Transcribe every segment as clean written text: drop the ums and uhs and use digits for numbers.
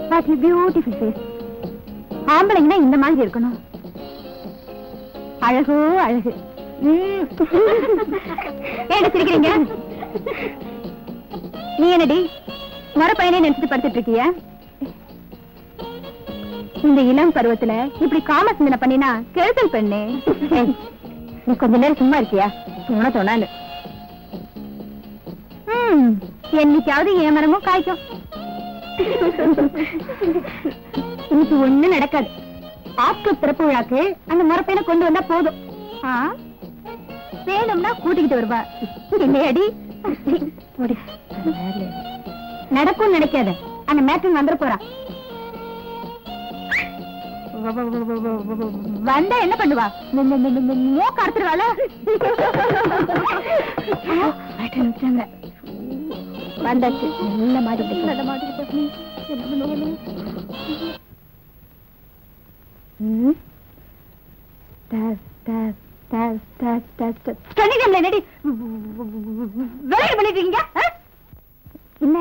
What a beautiful face. ஆம்பளைங்கன்னா இந்த மாதிரி இருக்கணும். அழகோ அழகு. ஏன் சிரிக்கிறீங்க? நீ என்னடி வர பையனே நினைச்சிட்டு படுத்துட்டு இருக்கியா? இந்த இளம் பருவத்துல இப்படி காம சிந்தனை பண்ணினா கெடுதல் பெண்ணே. நீ கொஞ்ச நேரம் சும்மா இருக்கியா? சும்மா சொன்னாலு என்னைக்காவது என் மரமும் காய்க்கும். இன்னைக்கு ஒண்ணு நடக்காது. ஆட்கள் திறப்பு விழாக்கு அந்த முறப்பையனை கொண்டு வந்தா போதும். வேணும்னா கூட்டிக்கிட்டு வருவா. இல்லையாடி நடக்கும் நினைக்காத. அந்த மேட்டன் வந்துட போறா. வந்தா என்ன பண்ணுவா? மூக்க அறுத்துருவாள. வந்தாச்சு. நல்ல மாதிரி நல்ல மாதிரி பண்ணிட்டீங்க இல்ல?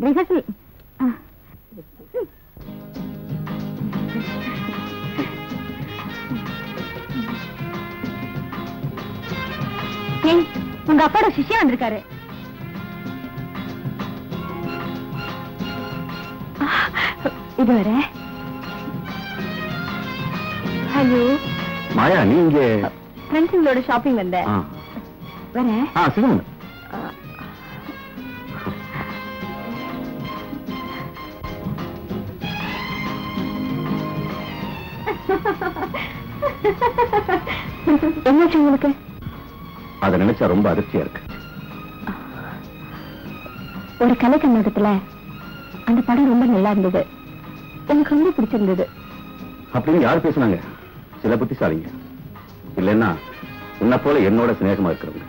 ரிஹர்சல் உங்க அப்பாவோட சிஷ்யா வந்திருக்காரு. இது வர. ஹலோ மாயா, நீங்க ஃப்ரெண்ட்ஸுங்களோட ஷாப்பிங் வந்த வரேன். சொல்லுங்க. என்னாச்சு உங்களுக்கு? அதை நினைச்சா ரொம்ப அதிர்ச்சியா இருக்கு. ஒரு கலை கண்ணோட்டத்துல அந்த படம் ரொம்ப நல்லா இருந்தது, எனக்கு ரொம்ப பிடிச்சிருந்தது. அப்படின்னு யார் பேசுனாங்க? சில புத்திசாலிங்க, இல்லைன்னா உன்னை போல என்னோட சிநேகமா இருக்கிறவங்க.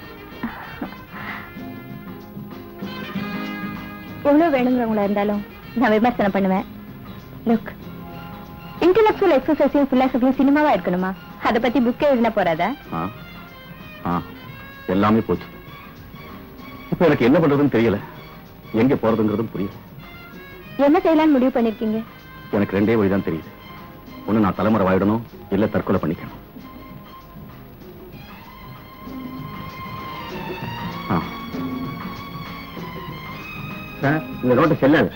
எவ்வளவு வேணுங்கிறவங்களா இருந்தாலும் நான் விமர்சனம் பண்ணுவேன். லுக், இன்டெலக்சுவல் எக்ஸசைஸையும் பிலாசபியும் சினிமாவா இருக்கணுமா? அதை பத்தி புக்கே எழுதின போறாதா? எல்லாமே போச்சு. இப்ப எனக்கு என்ன பண்றதுன்னு தெரியல, எங்க போறதுங்கிறதும் புரியல. என்ன செய்யலாம்னு முடிவு பண்ணிருக்கீங்க? எனக்கு ரெண்டே வழிதான் தெரியுது. ஒண்ணு நான் தலைமுறை வாயிடணும், இல்ல தற்கொலை பண்ணிக்கணும். சார், இந்த நோட்டு செல்லாது.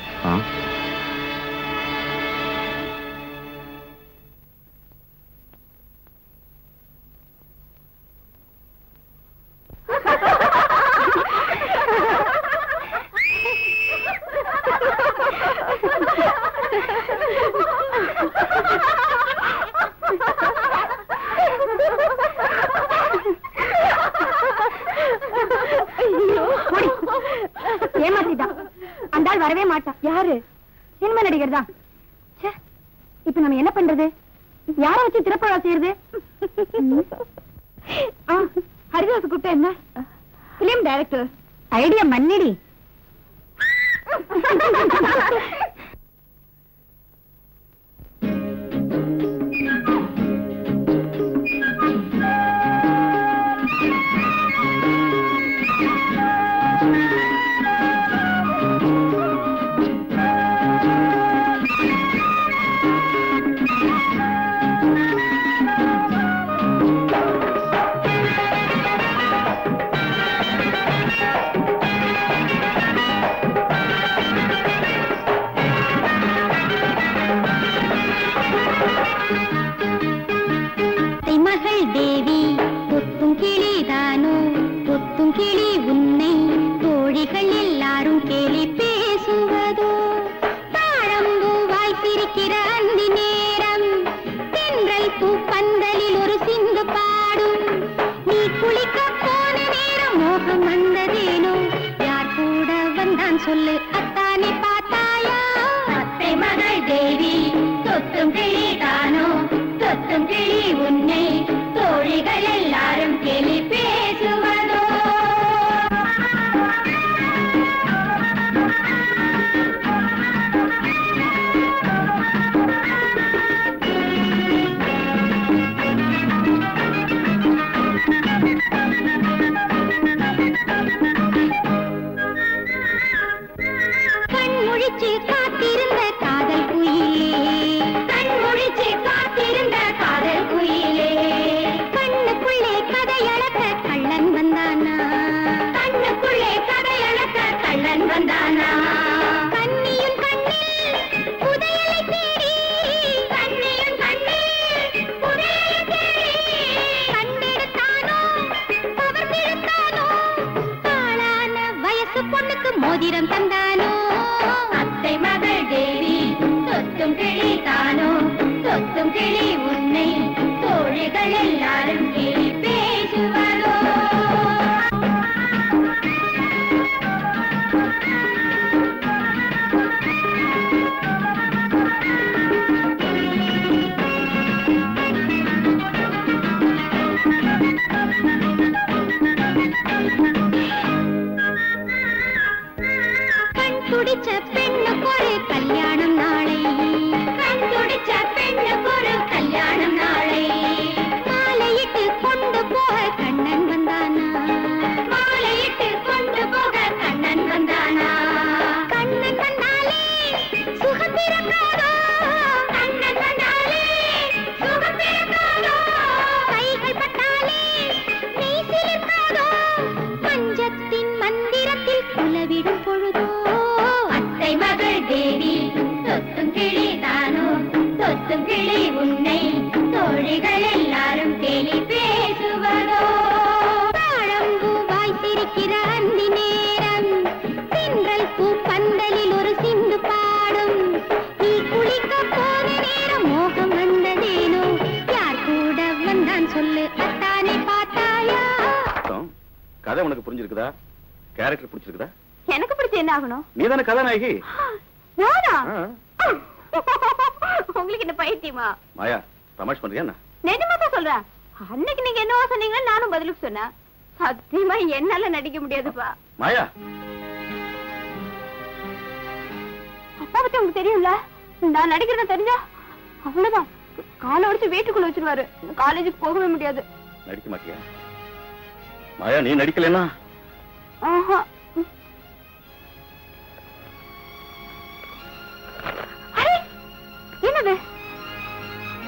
ஏமாத்திட்டான். அந்த ஆள் வரவே மாட்டான். யாரு? சினிமா நடிகர் தான். இப்ப நம்ம என்ன பண்றது? யார வச்சு திரைப்படா செய்யறது? ஹரிதாஸ் கூப்பிட்ட என்ன? Film director. ஐடியா மன்னிடி. சொல்லு அத்தானே பார்த்தாயா? அத்தை மகள் தேவி தொத்தும் கிளி தானோ, தொத்தும் கிளி உன்னை தோழிகள் எல்லாரும் கேலி பேசுவதோ. காத்திருந்த காதல் குயிலே, கண்மொழிச்சு காத்திருந்த காதல் குயிலே, கண்ணுக்குள்ளே கதையளக்க கள்ளன் வந்தானா, கண்ணுக்குள்ளே கதையளக்க கள்ளன் வந்தானா, கண்ணியும் கண்ணில் புதையலை தேடி, கண்ணியும் கண்ணில் புதையலை தேடி, கண்டெடுத்தானோ கவர்ந்தெடுத்தானோ, ஆளான வயசு பொண்ணுக்கு மோதிரம் தந்தானோ. அத்தை மகள் தேவி தொத்தும் கிளி தானோ, தொத்தும் கிளி உன்னை தோழிகள் எல்லாரும் கேலி பேசுவதோ. கண் துடிச்ச பெண்ணுக்கு ஒரு கல்யாணம் நாளை, கண் துடிச்ச பெண்ணுக்கு ஒரு கல்யாணம் நாளை, மாலையிட்டு கொண்டு கதை உனக்கு புரிஞ்சிருக்குதா? கேரக்டர் பிடிச்சிருக்குதா? எனக்கு பிடிச்ச என்ன ஆகணும்? நீதானே கதாநாயகி. நானா? உங்களுக்கு என்ன பைத்தியமா? மாயா, தமாஷ் பண்றியா என்ன? நிஜமா தான் சொல்றேன். அன்னைக்கு நீங்க என்னவோ சொன்னீங்க, நானும் பதிலுக்கு சொன்னேன். சத்தியமா என்னால நடிக்க முடியாதுப்பா. மாயா, அப்பா பத்தி உங்களுக்கு தெரியும்ல, நான் நடிக்கிறத தெரிஞ்சா அவ்வளவுதான், காலை ஒடிச்சு வீட்டுக்குள்ள வச்சிருவாரு. காலேஜுக்கு போகவே முடியாது. நடிக்க மாட்டியா? மாயா, நீ நடிக்கலன்னா? ஆஹா. அரே, என்னது?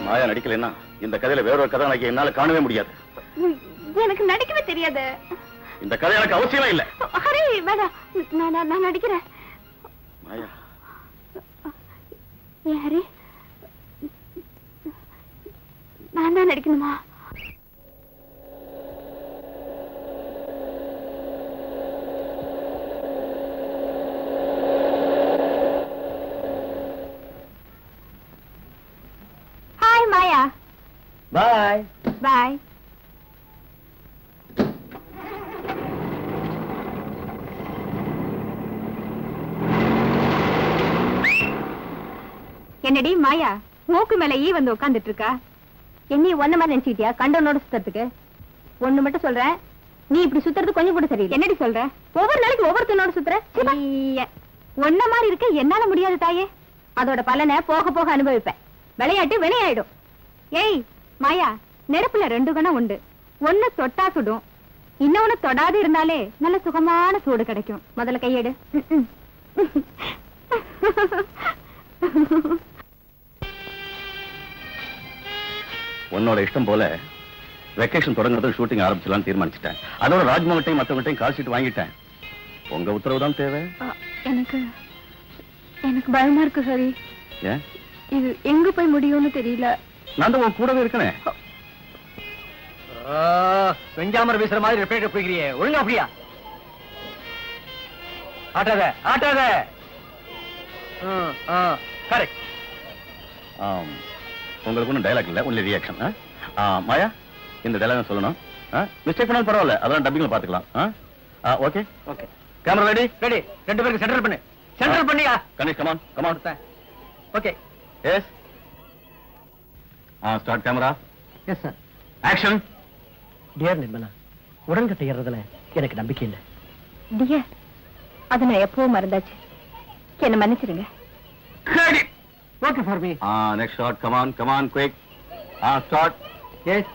மாயா நடிக்கலன்னா இந்த கதையில வேற ஒரு கதாநாயகி என்னால காணவே முடியாது. எனக்கு நடிக்கவே தெரியாது. இந்த கதை எனக்கு அவசியமே இல்ல. அரே வேண்டாம், நான் நடிக்கிறேன். மாயா, ஹரி, நான் தான் நடிக்கணுமா? ஹாய் மாயா. பாய். பாய். என்னடி மாயா, மூக்கு மேல ஈ வந்து உட்கார்ந்துட்டு இருக்கா? என்னைய ஒன்ன மாதிரி நினைச்சுக்கிட்டியா கண்டவனோட சுத்தறதுக்கு? ஒண்ணு மட்டும் சொல்றேன், நீ இப்படி சுத்துறது கொஞ்சம் கூட சரியில்லை. என்னடி சொல்ற? ஒவ்வொரு நாளைக்கு ஒவ்வொருத்தனோட சுத்துற. ஒன்ன மாதிரி இருக்க என்னால முடியாது தாயே. அதோட பலனை போக போக அனுபவிப்பேன். விளையாட்டு வினையாயிடும். ஏய் மாயா, நெருப்புல 2 கணம் உண்டு. ஒண்ணு தொட்டா சுடும், இன்னொன்னு தொடாது இருந்தாலே நல்ல சுகமான சூடு கிடைக்கும். முதல்ல கையெடு. உன்னோட இஷ்டம் போல வெக்கேஷன் தொடங்குறது ஷூட்டிங் ஆரம்பிச்சலாம்னு தீர்மானிச்சிட்டேன். அதோட ராஜ்மோகன்ட்டையும் மற்றவங்கள்ட்டையும் கால் ஷீட் வாங்கிட்டேன். உங்க உத்தரவு தான் தேவை. எனக்கு பயமா இருக்கு ஹரி. ஏன்? இது எங்க போய் முடியும்னு தெரியல. நான் தான் உன் கூடவே இருக்கனே. வெஞ்சாமர் வீசுற மாதிரி ரெப்பேட் போய்க்கிறியே, ஒழுங்கா அப்படியா? ஆட்டாத ஆட்டாத. கரெக்ட். உங்களுக்கு ஒன்றும் டைலாக் இல்ல, ஒன்லி ரியாக்ஷன். மாயா, இந்த டைலாக் சொல்லணும். மிஸ்டேக் பண்ணாலும் பரவாயில்ல, அதெல்லாம் டப்பிங்ல பாத்துக்கலாம். Okay okay. Camera ready? Ready. 2 பேருக்கு சென்டர் பண்ணு. சென்டர் பண்ணியா? Ganesh, come on come on. Okay. Yes. Start camera. Yes sir. Action. Dear Nirmala, உடன்கட்டை ஏறதுல எனக்கு நம்பிக்கை இல்லை. டியர், அது நான் எப்பவும் மறந்தாச்சு. என்ன மன்னிச்சிருங்க. Okay for me. Next shot. Come on come on, quick. Start. Yes.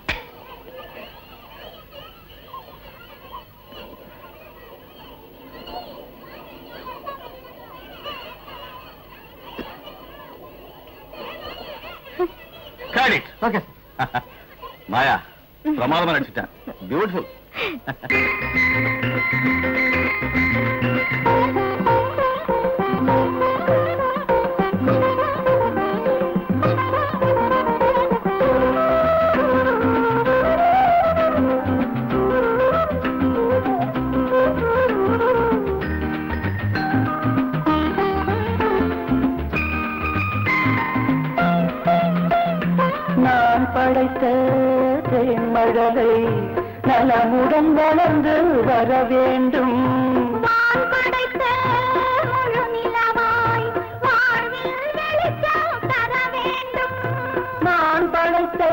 Credit. Okay. Maya, பிரமாதமா நடிச்சிட்டேன். பியூட்டிஃபுல். நான் படைத்த தேன்மழலை நலமுடன் வளர்ந்து வர வேண்டும். நான் படைத்த முழு நிலவாய் வாழ்வில் வெளிச்சம் தர வேண்டும். நான் படைத்த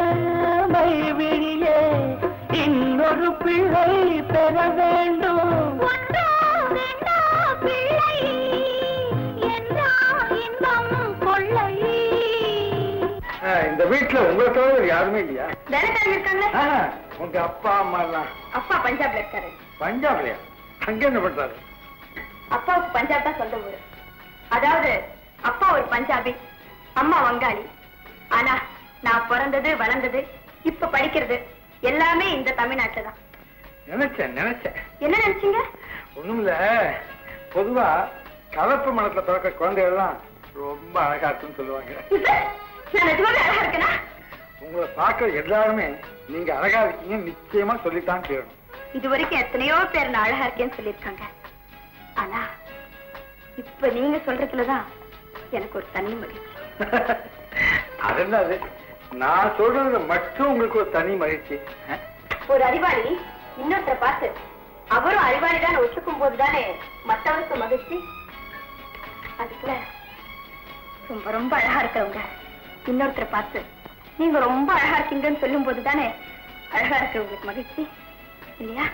மைவிழியே இன்னொரு பிள்ளை பெற வேண்டும். ஒன்றோ ரெண்டோ பிள்ளை என்றால் இன்பம் கொள்ளை. இந்த வீட்டுல உங்களை தவிர யாருமே இல்லையா? வேலைக்காரங்க இருக்காங்க. உங்க அப்பா அம்மா எல்லாம் அப்பா பஞ்சாப்ல இருக்காரு. பஞ்சாப்லயா? அங்க என்ன பண்றாரு? அப்பாவுக்கு பஞ்சாப் தான் சொந்த ஊரு. அதாவது அப்பா ஒரு பஞ்சாபி, அம்மா வங்காளி. ஆனா நான் பிறந்தது வளர்ந்தது இப்ப படிக்கிறது எல்லாமே இந்த தமிழ்நாட்டுல தான். நினைச்சேன். என்ன நினைச்சீங்க? ஒண்ணுமில்ல, பொதுவா கலப்பு மனத்துல பிறக்க குழந்தைகள் எல்லாம் ரொம்ப அழகா இருக்குன்னு சொல்லுவாங்க. நான் நிஜமாவே அழகா இருக்கேனா? உங்களை பார்க்க எல்லாருமே நீங்க அழகா இருக்கீங்க நிச்சயமா சொல்லித்தான் தீரணும். இது வரைக்கும் எத்தனையோ பேர் நான் அழகா இருக்கேன்னு சொல்லியிருக்காங்க. ஆனா இப்ப நீங்க சொல்றதுலதான் எனக்கு ஒரு தனி மகிழ்ச்சி. அது என்னது? நான் சொல்றதுல மட்டும் உங்களுக்கு ஒரு தனி மகிழ்ச்சி. ஒரு அறிவாளி இன்னொருத்தரை பார்த்து அவரும் அறிவாளிதான் ஒத்துக்கும் போதுதானே மற்றவருக்கு மகிழ்ச்சி. அதுக்குள்ள ரொம்ப ரொம்ப அழகா இருக்கிறவங்க இன்னொருத்தரை பார்த்து நீங்க ரொம்ப அழகா இருக்கீங்கன்னு சொல்லும் போதுதானே அழகா இருக்கிறவங்களுக்கு மகிழ்ச்சி இல்லையா?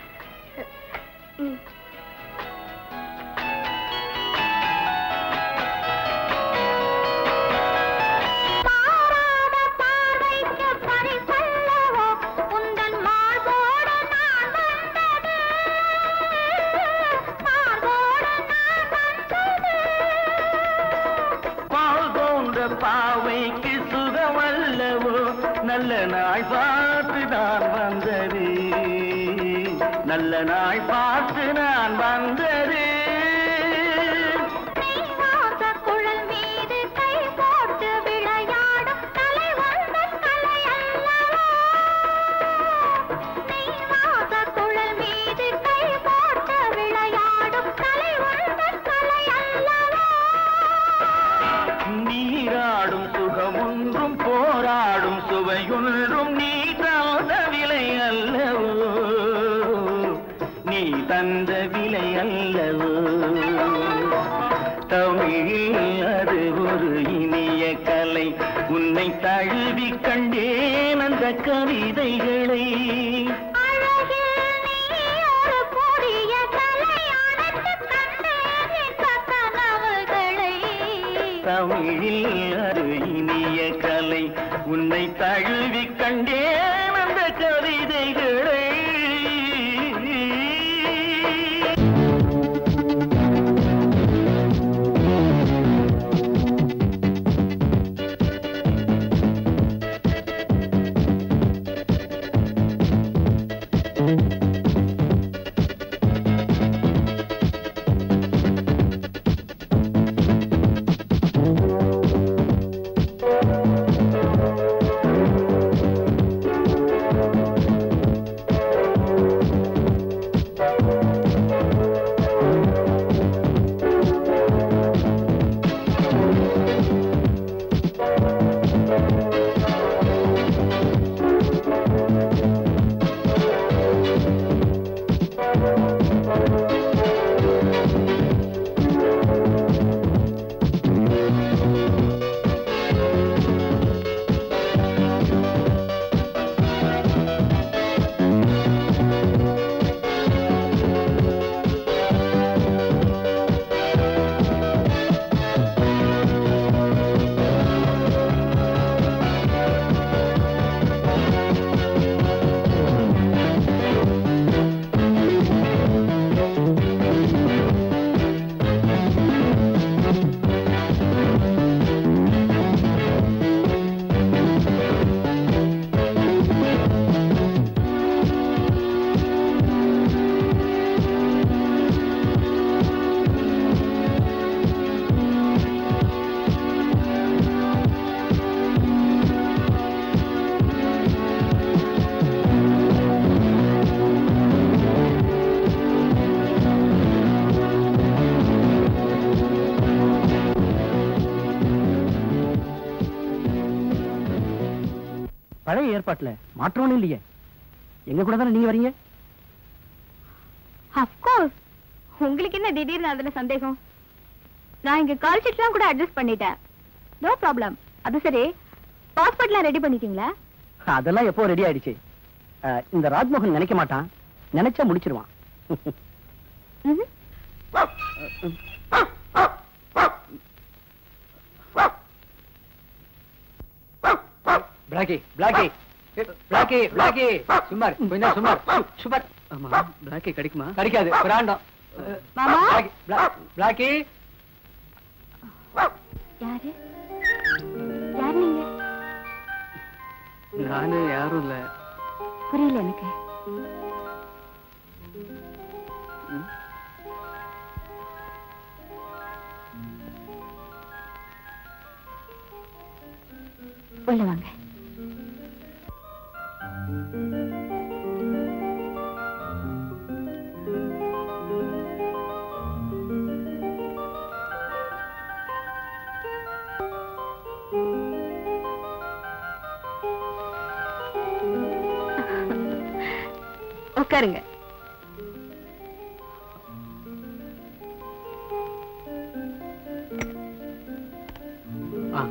பாவைக்கு சுகமல்லவோ நல்ல நாள் பார்த்து நான் வந்தது, நல்ல நாள் பார்த்து நான் வந்தது. குழல் மீது கை போட்டு விளையாடும் கலை வந்த கலை அல்லவா? குழல் மீது கை போட்டு விளையாடும் கலை வந்த கலை அல்லவா? நீராடும் சுகமொன்றும் போராடும் சுவையொன்றும் நீ தந்த விலை அல்லவோ, நீ தந்த விலை அல்லவோ. தமிழில் அது ஒரு இனிய கலை, உன்னை தழுவி கண்டேன் அந்த கவிதைகளை. தமிழில் அது இனிய கலை, உன்னை தழுவி கண்டேன் அந்த கவிதைகளை. பழைய ஏற்பாட்டுல மாற்றம் இல்லையே, எங்க கூட தானே நீங்க வரீங்க. அஃப்கோர்ஸ். உங்களுக்கு என்ன திடீர்னு அதுல சந்தேகம்? நான் இங்க கால் ஷீட்லாம் கூட அட்ஜஸ்ட் பண்ணிட்டேன். No problem. அது சரி, பாஸ்போர்ட்லாம் ரெடி பண்ணிட்டீங்களா? அதெல்லாம் எப்போ ரெடி ஆயிடுச்சு. இந்த ராஜ்மோகன் நினைக்க மாட்டான், நினைச்சா முடிச்சிருவான். பிளாக்கி பிளாக்கி பிளாக்கி பிளாக்கி சுமார் கொஞ்சம் சுமார் சுமார். ஆமா, பிளாக்கி கிடைக்குமா? கிடைக்காது, பிராண்டம். மாமா, பிளாக்கி யாரு யார் நீங்க? நானு யாரும் இல்ல. புரியல எனக்கு. உள்ள வாங்க. உட்காருங்க. ஆ.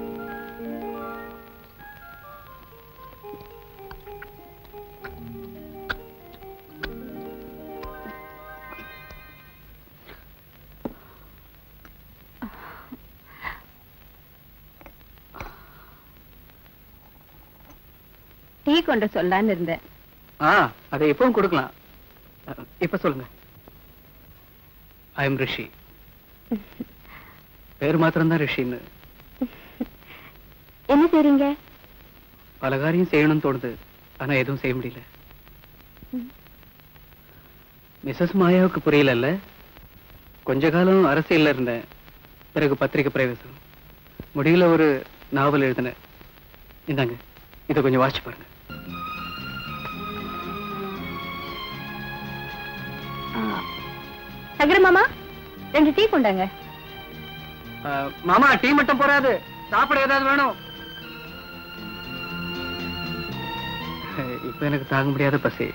டீ கொண்டு சொல்லான்னு இருந்தேன். அதை எப்பவும் கொடுக்கலாம். இப்ப சொல்லுங்க. ஐ எம் ரிஷி. பேர் மாத்திரம்தான் ரிஷின்னு. என்ன செய்றீங்க? பல காரியம் செய்யணும்னு தோணுது, ஆனா எதுவும் செய்ய முடியல. மிஸ்ஸஸ் மாயாவுக்கு புரியல. கொஞ்ச காலம் அரசியல்ல இருந்தேன், பிறகு பத்திரிகை பிரவேசம், முடியல ஒரு நாவல் எழுதினேன். இந்தாங்க, இதை கொஞ்சம் வாசிச்சு பாருங்க. சங்கர மாமா, 2 டீ கொண்டாங்க. மாமா, டீ மட்டும் போறாது, சாப்பிட ஏதாவது வேணும். இப்ப எனக்கு தாங்க முடியாத பசி.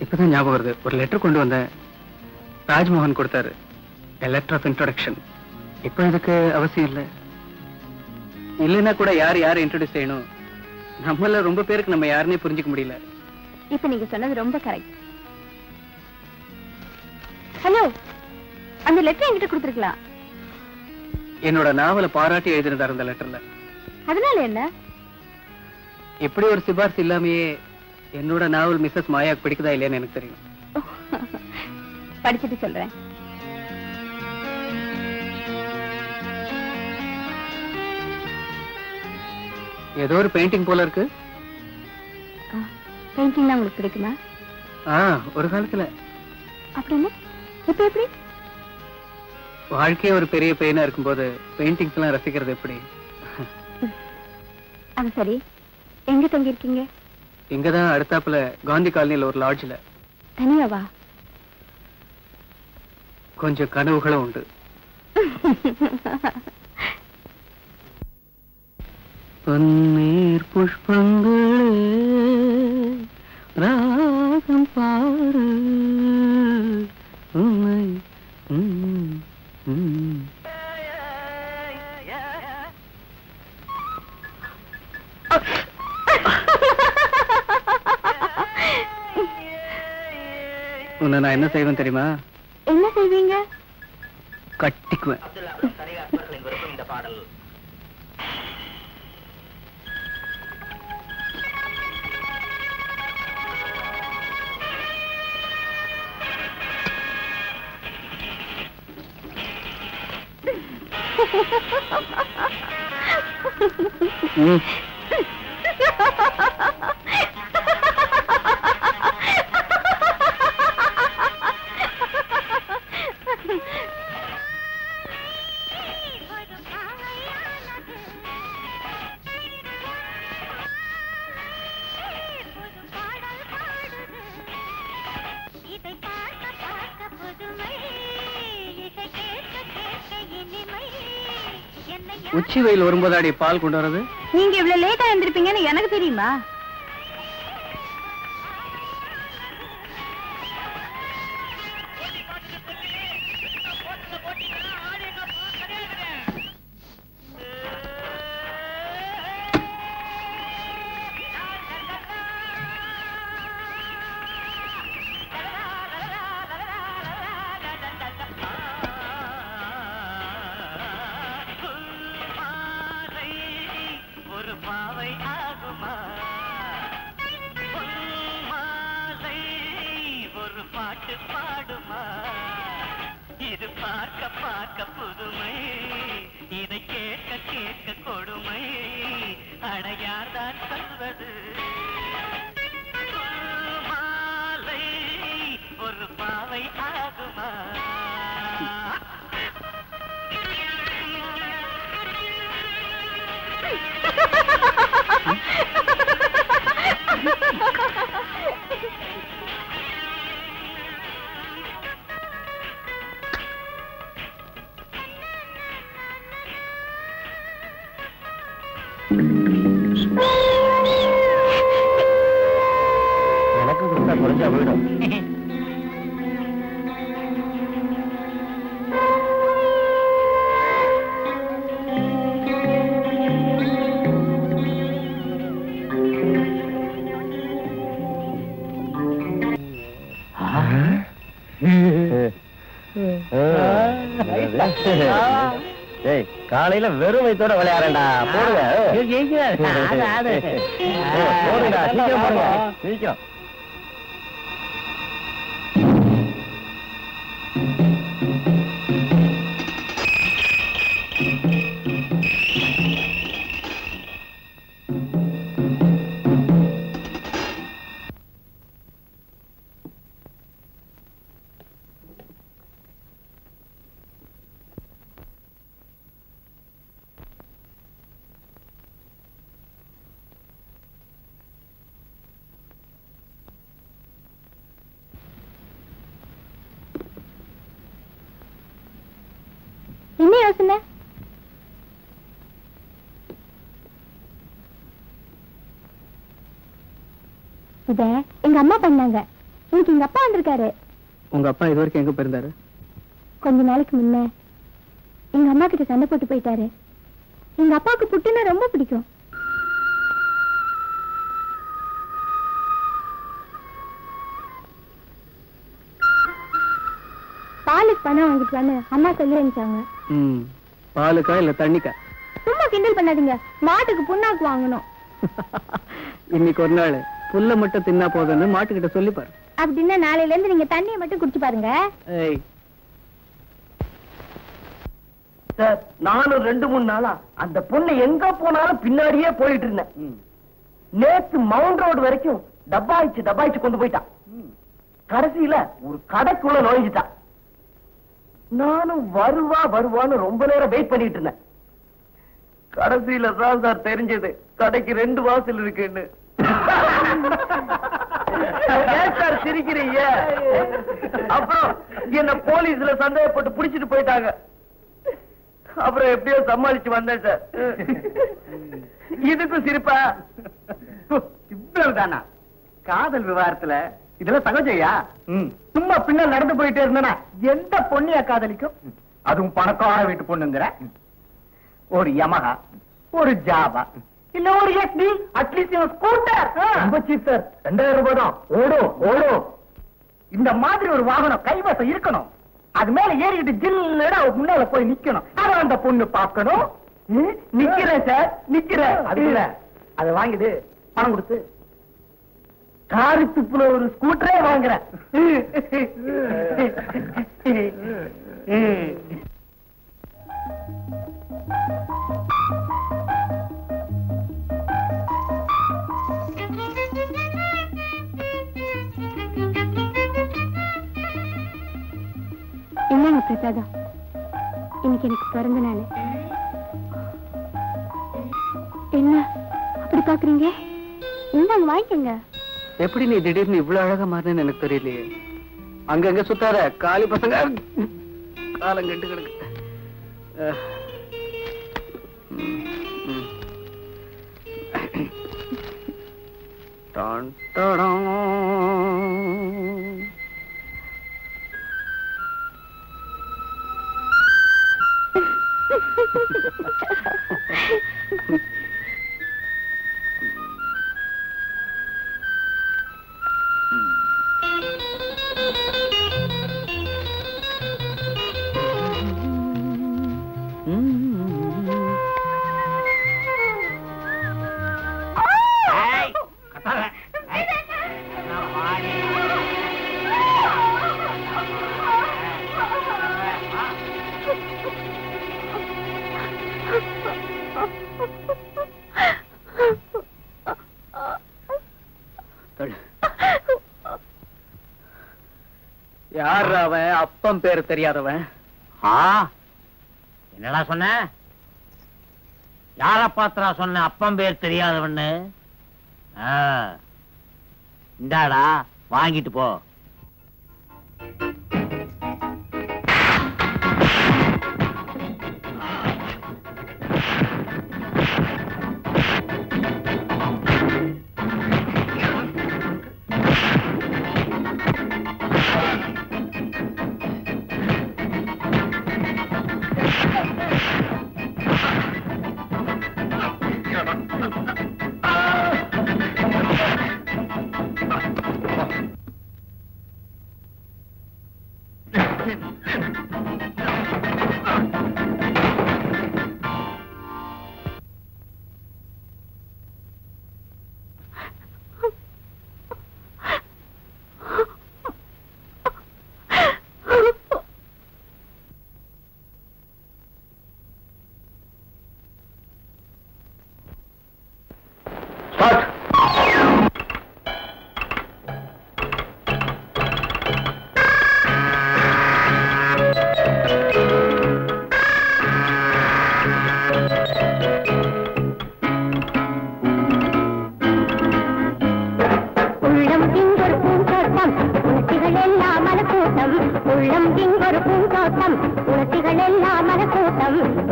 இப்பதான் ஞாபகம் வருது, ஒரு லெட்டர் கொண்டு வந்தேன். ராஜ்மோகன் கொடுத்தாரு, லெட்டர் ஆஃப் இன்ட்ரோடக்ஷன். இப்ப இதுக்கு அவசியம் இல்லை. இல்லைன்னா கூட யார் இன்ட்ரோடியூஸ் செய்யணும்? நம்மள ரொம்ப பேருக்கு நம்ம யாருன்னே புரிஞ்சுக்க முடியல. இப்ப நீங்க சொன்னது ரொம்ப கரெக்ட். ஹலோ, அந்த லெட்டர் என்கிட்ட கொடுத்துருக்கலாம். என்னோட நாவலை பாராட்டி எழுதினதா இருந்த லெட்டர்ல. அதனால என்ன? எப்படி ஒரு சிபாரிசு இல்லாமையே என்னோட நாவல் மிஸ்ஸஸ் மாயாவுக்கு பிடிக்குதா இல்லையான்னு எனக்கு தெரியும். படிச்சுட்டு சொல்றேன். ஏதோ ஒரு பெயிண்டிங் போல இருக்கு. பெயிண்டிங்னா உங்களுக்கு பிடிக்குமா? ஒரு காலத்துல. அப்படின்னு இப்ப எப்படி? வாழ்க்கையே ஒரு பெரிய பெயினா இருக்கும்போது பெயிண்டிங்ஸ் எல்லாம் ரசிக்கிறது எப்படி? அது சரி, எங்க தங்கி இருக்கீங்க? இங்கதான் அடுத்தாப்புல காந்தி காலனில ஒரு லாட்ஜ்ல. தனியாவா? கொஞ்சம் கனவுகளும் உண்டு. பன்னீர் புஷ்பங்களே ராகம் பாரு உன்னை. உன்னை நான் என்ன செய்வேன் தெரியுமா? என்ன செய்வீங்க? கட்டிக்குவேன். இந்த பாடல் உச்சி வெயில் வரும்போதாடி பால் கொண்டு வர்றது? நீங்க இவ்வளவு லேட்டா எழுந்திருப்பீங்கன்னு எனக்கு தெரியுமா? பாடுமா இது பார்க்க பார்க்க புதுமை, இதை கேட்க கேட்க கொடுமை, அடையார்தான் சொல்வது. மாலை ஒரு பாவை ஆகுமா? எனக்கு கொடுத்தா குறைஞ்சா போயிடும். காலையில வெறும் வயித்தோட விளையாடா போடுங்க போடுங்கடா சீக்கிரம் போடுங்க சீக்கிரம். என்ன யோசனை? இத எங்க அம்மா பண்ணாங்க. இன்னைக்கு எங்க அப்பா வந்திருக்காரு. உங்க அப்பா இது வரைக்கும் எங்க போயிருந்தாரு? கொஞ்ச நாளைக்கு முன்ன எங்க அம்மா கிட்ட சண்டை போட்டு போயிட்டாரு. எங்க அப்பாவுக்கு புட்டுன்னா ரொம்ப பிடிக்கும். பாலுக்கு பணம் வாங்கிட்டு வந்து அம்மா சொல்லி அனுப்பிச்சாங்க. பாலுக்கா இல்ல தண்ணிக்கா? சும்மா கிண்டல் பண்ணாதீங்க. மாட்டுக்கு புண்ணாக்கு வாங்கணும். இன்னைக்கு ஒரு நாள் புல்ல மட்டும் தின்னா போதும்னு மாட்டுக்கிட்ட சொல்லி பாரு. அப்படின்னா நாளையில இருந்து நீங்க தண்ணியை மட்டும் குடிச்சு பாருங்க. சார், நானும் 2-3 நாளா அந்த பொண்ணு எங்க போனாலும் பின்னாடியே போயிட்டு இருந்தேன். நேத்து மவுண்ட் ரோடு வரைக்கும் டப்பாயிச்சு கொண்டு போயிட்டான். கடைசியில ஒரு கடைக்குள்ள நுழைஞ்சிட்டான். நானும் வருவான்னு ரொம்ப நேரம் வெயிட் பண்ணிட்டு இருந்தேன். கடைசியில தான் சார் தெரிஞ்சது கடைக்கு 2 வாசல் இருக்குன்னு. ஏன் சார் சிரிக்கிறீங்க? அப்புறம் என்ன போலீஸ்ல சந்தேகப்பட்டு புடிச்சிட்டு போயிட்டாங்க. அப்புறம் எப்படியோ சமாளிச்சு வந்தேன் சார். இதுக்கும் சிரிப்பா? இவ்வளவுதானா காதல் விவகாரத்துல? இதெல்லாம் சகஜையா? சும்மா பின்னால் நடந்து போயிட்டே இருந்தா எந்த பொண்ணையா காதலிக்கும்? அதுவும் பணக்கார வீட்டு பொண்ணுங்கிற. ஒரு யமஹா, ஒரு ஜாவா, இல்ல ஒரு எஸ்டி, அட்லீஸ்ட் ஸ்கூட்டர். ரொம்ப சீப் சார், 2000 ரூபாய் தான். ஓடும். இந்த மாதிரி ஒரு வாகனம் கைவசம் இருக்கணும். அது மேல ஏறிக்கிட்டு ஜில்லுன்னு முன்னால போய் நிக்கணும். அத அந்த பொண்ணு பார்க்கணும். நிக்கிறேன் சார், நிக்கிறேன். அதுல அதை வாங்கிட்டு பணம் கொடுத்து காரி துப்புல ஒரு ஸ்கூட்டரே வாங்குறேன். என்னங்க பிரசாதம், இன்னைக்கு எனக்கு பிறந்த நாள். என்ன அப்படி பாக்குறீங்க? இந்தாங்க வாங்கிக்கங்க. எப்படி நீ திடீர்னு இவ்வளவு அழகா மாறினு எனக்கு தெரியலையே. அங்கங்க சுத்தாத, காலி பசங்க காலம் கெட்டு கிடக்கு. டான் டாடான். யார் அவன்? அப்பம் பேரு தெரியாதவன். என்னடா சொன்ன? யார பாத்திரா சொன்ன அப்பம் பேர் தெரியாதவன்னு? இந்தாடா வாங்கிட்டு போ.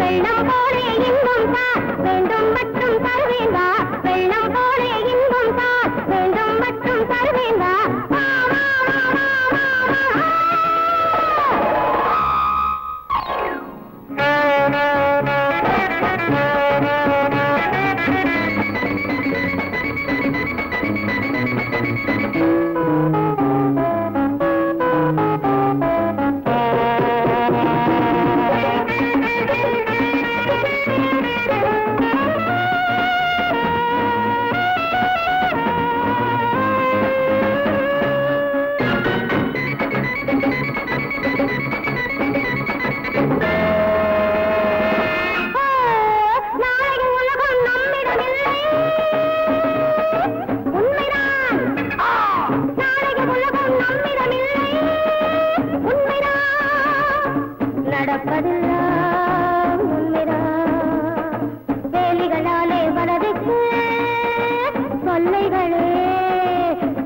வெள்ளம் போலே இன்பம் தான் வேண்டும் மட்டும் தருவேன் வா வெள்ளம் போலே இன்பம் தான் வேண்டும் மட்டும் தருவேன் வா வா, வா, வா, வா, வா, வா. நாளைய உலகம் நம்மிடமில்லை உண்மைதான் நாளைய உலகம் நம்மிடமில்லை உண்மைதான் நடப்பதெல்லாம் உண்மைதான் வேலிகளாலே வலதுக்கு தொல்லைகளே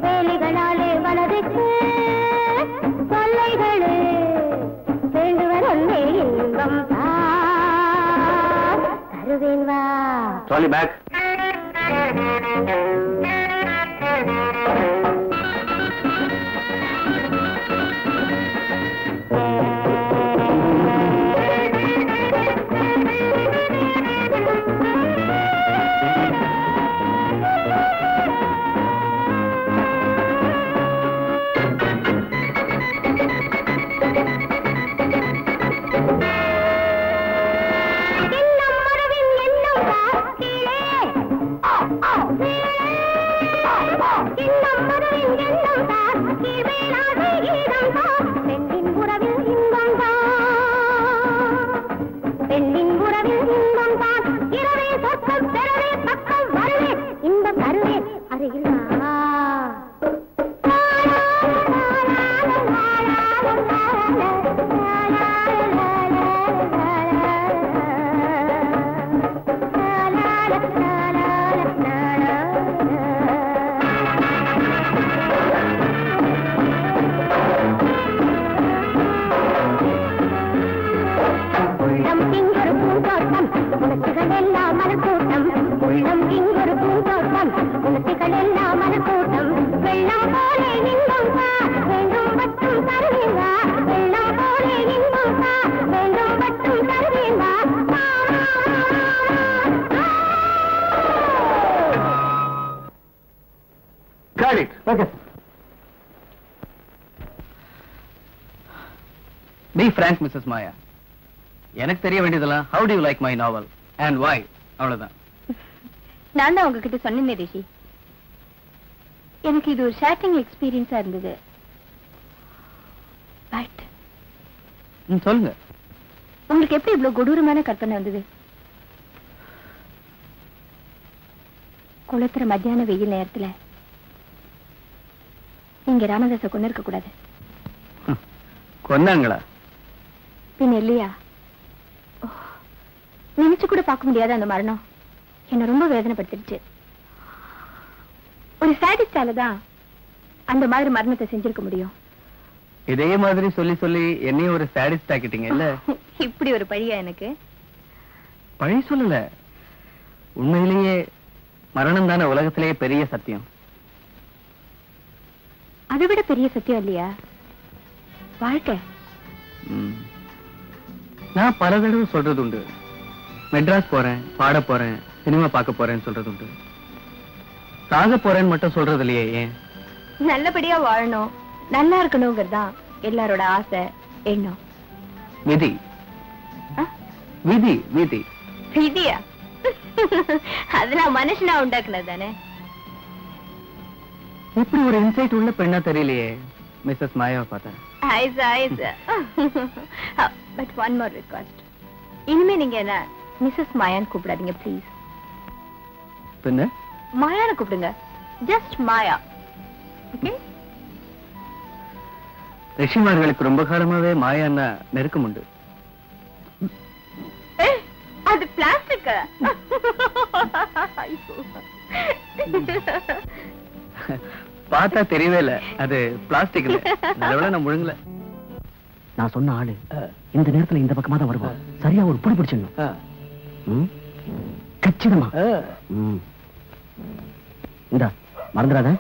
வேலிகளாலே வலதுக்கு தொல்லைகளே வேண்டுவர் ஒன்னே இன்பம் தான் தருவேன் வா ட்ராலி பேக். எண்ணம் மனதின் எண்ணம் தான் கீழே எண்ணம் மனதின் எண்ணம் தான் கீழ்வேளாத கீதம் தான் பெண்ணின் உறவில் இன்பம் தான் பெண்ணின் உறவில் இன்பம் தான் இரவே சொர்க்கம் பெறவே பக்கம் வருவேன் இன்பம் தருவேன் அருகில் வா. உள்ளம் இங்கொரு பூந்தோட்டம் உணர்ச்சிகள் எல்லாம் மலர்கூட்டம் உள்ளம் இங்கொரு பூந்தோட்டம் உணர்ச்சிகள் எல்லாம் மலர்கூட்டம் வெள்ளம் போலே இன்பம் வா வேண்டும் மட்டும் தருவேன் வா வெள்ளம் போலே இன்பம் வா வேண்டும் மட்டும் தருவேன் வா வா, வா, வா, வா. Got it. Okay be frank Mrs Maya. எனக்கு தெரிய வேண்டியதெல்லாம் how do you like my novel and why, அவ்வளவுதான். நான் தான் உங்ககிட்ட சொன்னேன் ரிஷி, எனக்கு இது ஒரு ஷேட்டிங் எக்ஸ்பீரியன்ஸா இருந்தது. பட் சொல்லுங்க. உங்களுக்கு எப்படி இவ்வளவு கொடூரமான கற்பனை வந்தது? குளத்துற மத்தியான வெயில் நேரத்துல நீங்க ராமதாஸ கொண்டு இருக்க கூடாது. கொன்னாங்களா? பின் இல்லையா? ஓ, நினைச்சு கூட பார்க்க முடியாத அந்த மரணம் என்ன ரொம்ப வேதனைப்படுத்திடுச்சு. ஒரு சாடிஸ்டால தான் அந்த மாதிரி மரணத்தை செஞ்சிருக்க முடியும். இதே மாதிரி சொல்லி சொல்லி என்னையும் ஒரு சாடிஸ்ட் ஆக்கிட்டீங்க இல்ல? இப்படி ஒரு பழியா எனக்கு? பழி சொல்லல, உண்மையிலேயே மரணம் தானே உலகத்திலேயே பெரிய சத்தியம். அதை விட பெரிய சத்தியம் இல்லையா வாழ்க்கை? நான் பல தடவை சொல்றது உண்டு, மெட்ராஸ் போறேன், பாட போறேன், சினிமா பார்க்க போறேன்னு சொல்றது உண்டு. சாக போறேன்னு மட்டும் சொல்றது இல்லையே, ஏன்? நல்லபடியா வாழணும், நல்லா இருக்கணுங்கிறதுதான் எல்லாரோட ஆசை, எண்ணம். விதி ஆ? விதி விதி விதியா? அதெல்லாம் மனுஷனா உண்டாக்குனது தானே. இப்படி ஒரு இன்சைட் உள்ள பெண்ணா தெரியலையே மிஸ்ஸஸ் மாயாவை பார்த்தேன். பட் ஒன் மோர் ரிக்வெஸ்ட், இனிமே நீங்க என்ன மிஸ்ஸஸ் மாயான்னு கூப்பிடாதீங்க ப்ளீஸ். பின்ன மாயான்னு கூப்பிடுங்க, ஜஸ்ட் மாயா. ஓகே? ரிஷிமார்களுக்கு ரொம்ப காலமாவே மாயான்னா நெருக்கம் உண்டு. அது பிளாஸ்டிக். பார்த்தா தெரியவே இல்ல, அது பிளாஸ்டிக் இல்ல. நல்லவேளை நான் முழுங்கல. நான் சொன்ன ஆளு இந்த நேரத்துல இந்த பக்கமா தான் வருவான். சரியா ஒரு புடி பிடிச்சிடணும். கச்சிதமா. இந்த மறந்துடாத.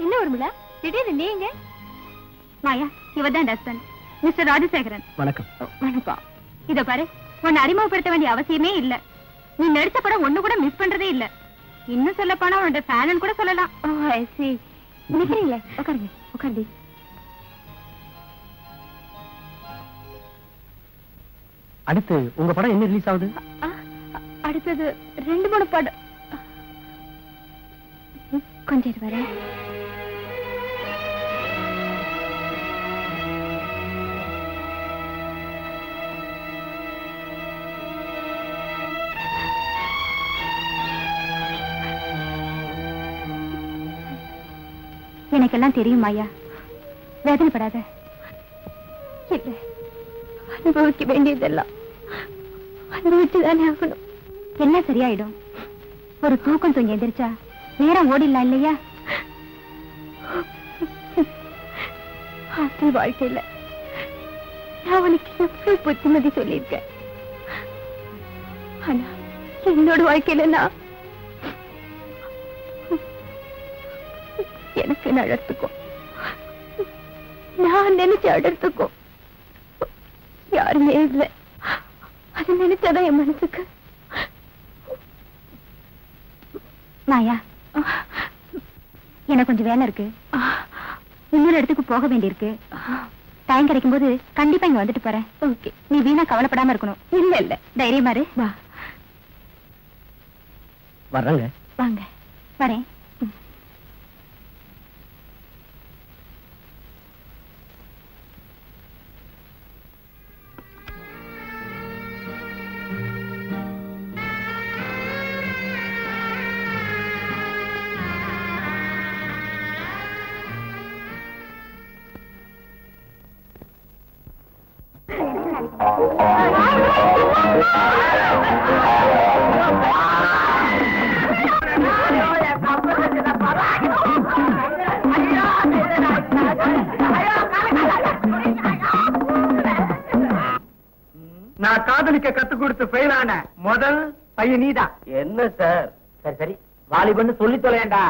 என்ன வரும்ல திடீர்னு நீங்க? மாயா, இவதான் ஹஸ்பண்ட் மிஸ்டர் ராஜசேகரன். வணக்கம். வணக்கம். இத பாரு, உன்னை அறிமுகப்படுத்த வேண்டிய அவசியமே இல்ல. நீ நடிச்ச படம் ஒண்ணு கூட மிஸ் பண்றதே இல்ல. இன்னும் சொல்ல போனா உன்னோட ஃபேன் கூட சொல்லலாம். நிக்கிறீங்களே, உட்காருங்க உட்காருங்க. அடுத்து உங்க படம் என்ன ரிலீஸ் ஆகுது? அடுத்தது 2-3 படம். கொஞ்சம் இரு வரேன். எனக்கெல்லாம் தெரியும் ஐயா, வேதனைப்படாத. இல்ல, அனுபவிக்க வேண்டியதெல்லாம் அனுபவிச்சுதானே ஆகணும். எல்லாம் சரியாயிடும். ஒரு தூக்கம் தூங்கி எந்திரிச்சா நேரம் ஓடிடலாம் இல்லையா? ஆசை வாழ்க்கையில நான் உனக்கு எவ்வளவு புத்திமதி சொல்லியிருக்கேன். ஆனா என்னோட வாழ்க்கையில நான் எனக்கு நடத்துக்கும், நான் நினைச்ச இடத்துக்கும் யாருமே இல்லை. அது நினைச்சாதான் என் மனசுக்கு. மாயா, எனக்கு கொஞ்சம் வேலை இருக்கு. இன்னொரு இடத்துக்கு போக வேண்டியிருக்கு. டைம் கிடைக்கும் போது கண்டிப்பா இங்க வந்துட்டு போறேன். ஓகே, நீ வீணா கவலைப்படாம இருக்கணும். இல்ல இல்ல, தைரியமா இரு. வா. வர்றேங்க. வாங்க. வரேன். நான் காதலிக்க கத்து கொடுத்து ஃபெயிலான முதல் பையன் நீதான். என்ன சார்? சரி சரி, வாலிபன்னு சொல்லி தொலையண்டா.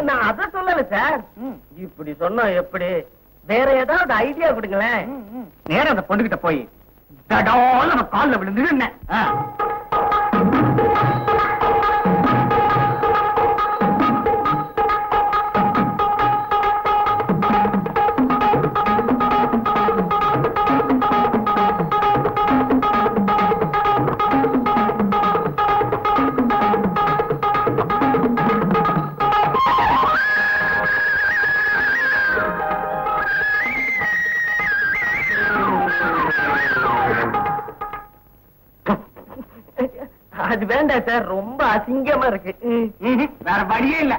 நான் அத சொல்லல சார். இப்படி சொன்னா எப்படி? வேற ஏதாவது ஐடியா கொடுங்களேன். நேரம் அந்த பொண்ணுகிட்ட போய் தடால நம்ம கால்ல விழுந்து என்ன அது வேண்டாம் சார், ரொம்ப அசிங்கமா இருக்கு. வேற வழியே இல்ல.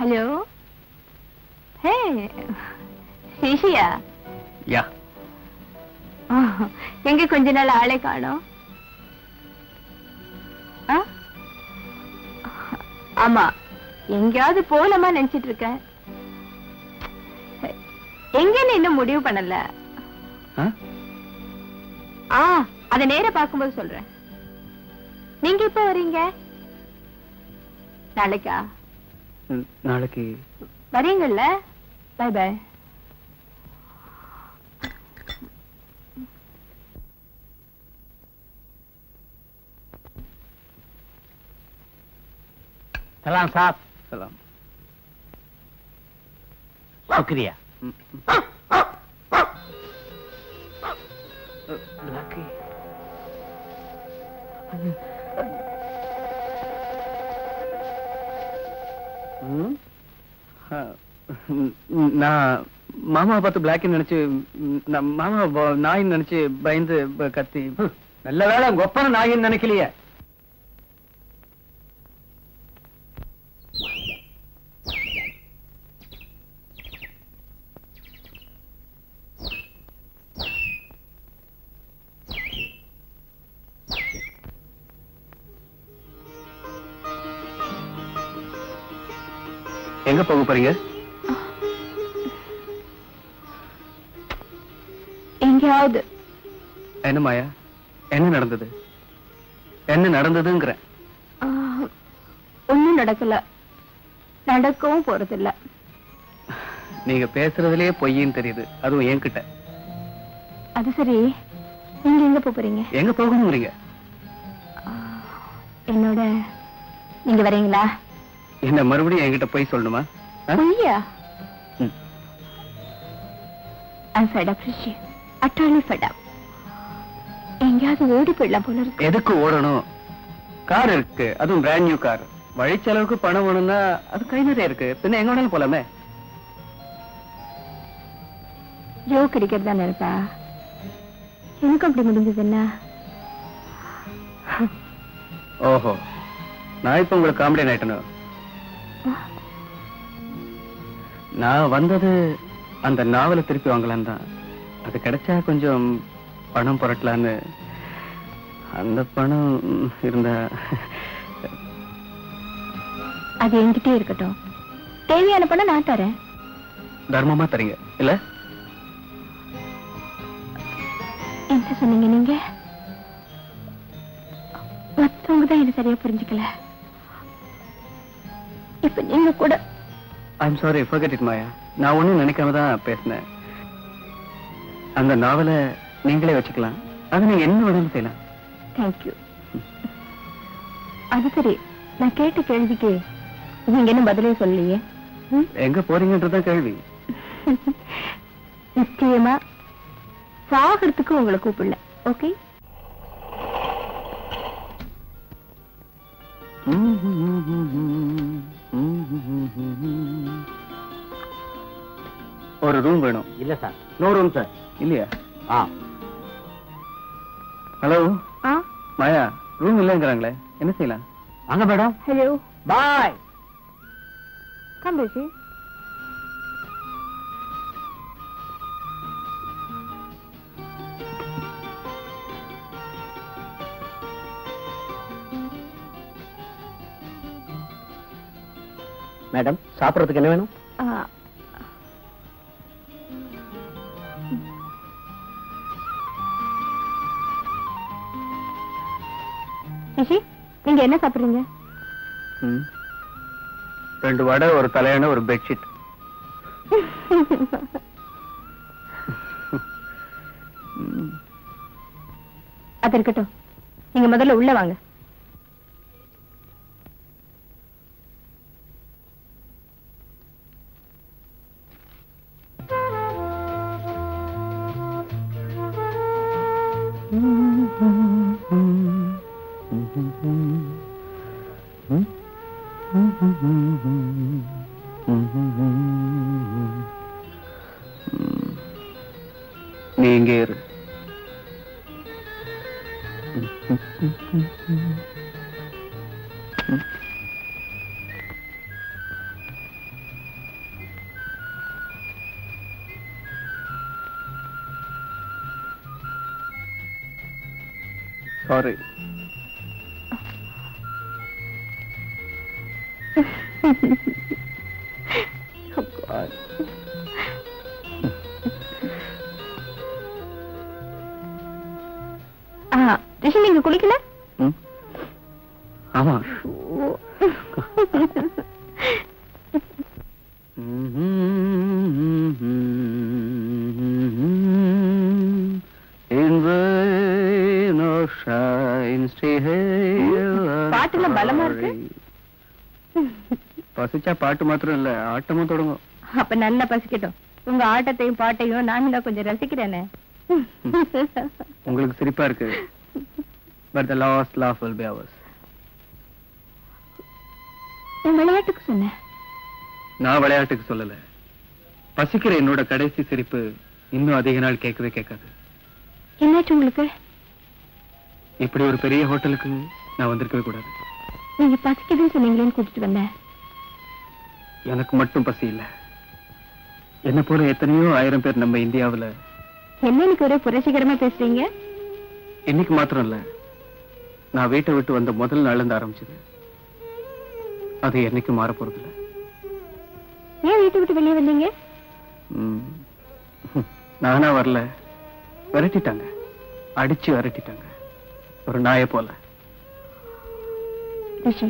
ஹலோ, ஹே சேஷியா, யா எங்க கொஞ்ச நாள் ஆளே காணோம்? ஆமா, எங்கேயாவது போலமா நினைச்சிட்டு இருக்கேன். எங்கன்னு இன்னும் முடிவு பண்ணல. அத நேர பார்க்கும்போது சொல்றேன். நீங்க இப்ப வரீங்க? நாளைக்கா? நாளைக்கு வரீங்கல்ல? By by. சலாம் சாப். சலாம். சுக்ரியா. நான் மாமா பார்த்து பிளாக் நினைச்சு, மாமா நாயின்னு நினைச்சு பயந்து கத்தி. நல்ல வேளை கொப்பன நாயின்னு நினைக்கலையே. எங்க போக போறீங்க? எங்கேயாவது. என்ன மாயா, என்ன நடந்தது? என்ன நடந்ததுங்கிற? ஒண்ணும் நடக்கல, நடக்கவும் போறதில்ல. நீங்க பேசுறதுலயே பொய்ன்னு தெரியுது, அதுவும் என்கிட்ட. அது சரி, நீங்க எங்க போறீங்க? எங்க போகணுங்கிறீங்க? என்னோட நீங்க வரீங்களா? என்ன மறுபடியும் என்கிட்ட போய் சொல்லணுமா? பொய்யா? I'm fed up, Rishi. Utterly fed up. எங்கேயாவது ஓடி போயிடலாம் போல இருக்கு. எதுக்கு ஓடணும்? கார் இருக்கு, அதுவும் பிராண்ட் நியூ கார். வழிச்செலவுக்கு பணம் வேணும்னா அது கை நிறைய இருக்கு, பின்ன எங்க வேணாலும் போலாமே. ஜோக் அடிக்கிறதா இருப்பா. எனக்கு அப்படி முடிஞ்சது என்ன? ஓஹோ, நான் இப்ப உங்களுக்கு காமெடி ஆயிட்டேன். நான் வந்தது அந்த நாவலை திருப்பி வாங்கலாம் தான். அது கிடைச்சா கொஞ்சம் பணம் புரட்டலான்னு. அந்த பணம் இருந்த அது என்கிட்டே இருக்கட்டும். தேவையான பணம் நான் தரேன். தர்மமா தரீங்க இல்ல? என்ன சொன்னீங்க நீங்க? மத்தவங்க தான் என்ன சரியா புரிஞ்சுக்கல. இப்ப நீங்க கூட. ஐம் சாரி, forget it மாயா. நான் ஒண்ணும் நினைக்காம தான் பேசினேன். அந்த நாவலை நீங்களே வச்சுக்கலாம். அதை நீங்க என்ன வேணாலும் செய்யலாம். தேங்க்யூ. அது சரி, நான் கேட்ட கேள்விக்கு நீங்க என்ன பதிலே சொல்லலையே? எங்க போறீங்கன்றதான் கேள்வி. நிச்சயமா சாகிறதுக்கு உங்களை கூப்பிடல. ஓகே? ஒரு ரூம் வேணும். இல்ல சார், நோ ரூம் சார். இல்லையா? ஆ, ஹலோ ஆ, மாயா, ரூம் இல்லைங்கிறாங்களே, என்ன செய்யலாம்? வாங்க மேடம். ஹலோ, பாய். கம் ரிஷி. மேடம், சாப்பிடறதுக்கு என்ன வேணும்? ரிஷி, நீங்க என்ன சாப்பிடுறீங்க? 2 வடை, ஒரு தலையணை, ஒரு பெட்ஷீட். அது இருக்கட்டும், நீங்க முதல்ல உள்ள வாங்க. நீ இங்கே இரு. சாரி. ரிஷி, நீங்க குளிக்கல? ஆமா. பாட்டுல பலமா இருக்கு. பசிச்சா பாட்டு மாத்திரம் இல்ல, ஆட்டமும் தொடங்கும். அப்ப நல்லா பசிக்கட்டும். உங்க ஆட்டத்தையும் பாட்டையும் நான் தான் கொஞ்சம் ரசிக்கிறேனே. உங்களுக்கு சிரிப்பா இருக்கு. But the last laugh will be ours. நான் விளையாட்டுக்கு சொன்னேன். நான் விளையாட்டுக்கு சொல்லல. பசிக்கிற என்னோட கடைசி சிரிப்பு இன்னும் அதிக நாள் கேட்கவே கேட்காது. என்னாச்சு உங்களுக்கு? இப்படி ஒரு பெரிய ஹோட்டலுக்கு நான் வந்திருக்கவே கூடாது. நீங்க பசிக்குதுன்னு சொன்னீங்களேன்னு கூட்டிட்டு வந்தேன். எனக்கு மட்டும் பசி இல்ல, என்ன போல எத்தனையோ 1000 பேர் நம்ம இந்தியாவுல. என்ன இன்னைக்கு ஒரே புரட்சிகரமா பேசுறீங்க? இன்னைக்கு மாத்திரம் இல்ல, நான் வீட்டை விட்டு வந்த முதல் நாள்ல இருந்து ஆரம்பிச்சது. அது என்னைக்கு மாற போறதில்ல. ஏன் வீட்டை விட்டு வெளியே வந்தீங்க? நானா வரல, விரட்டிட்டாங்க. அடிச்சு விரட்டிட்டாங்க, ஒரு நாயை போல. ரிஷி,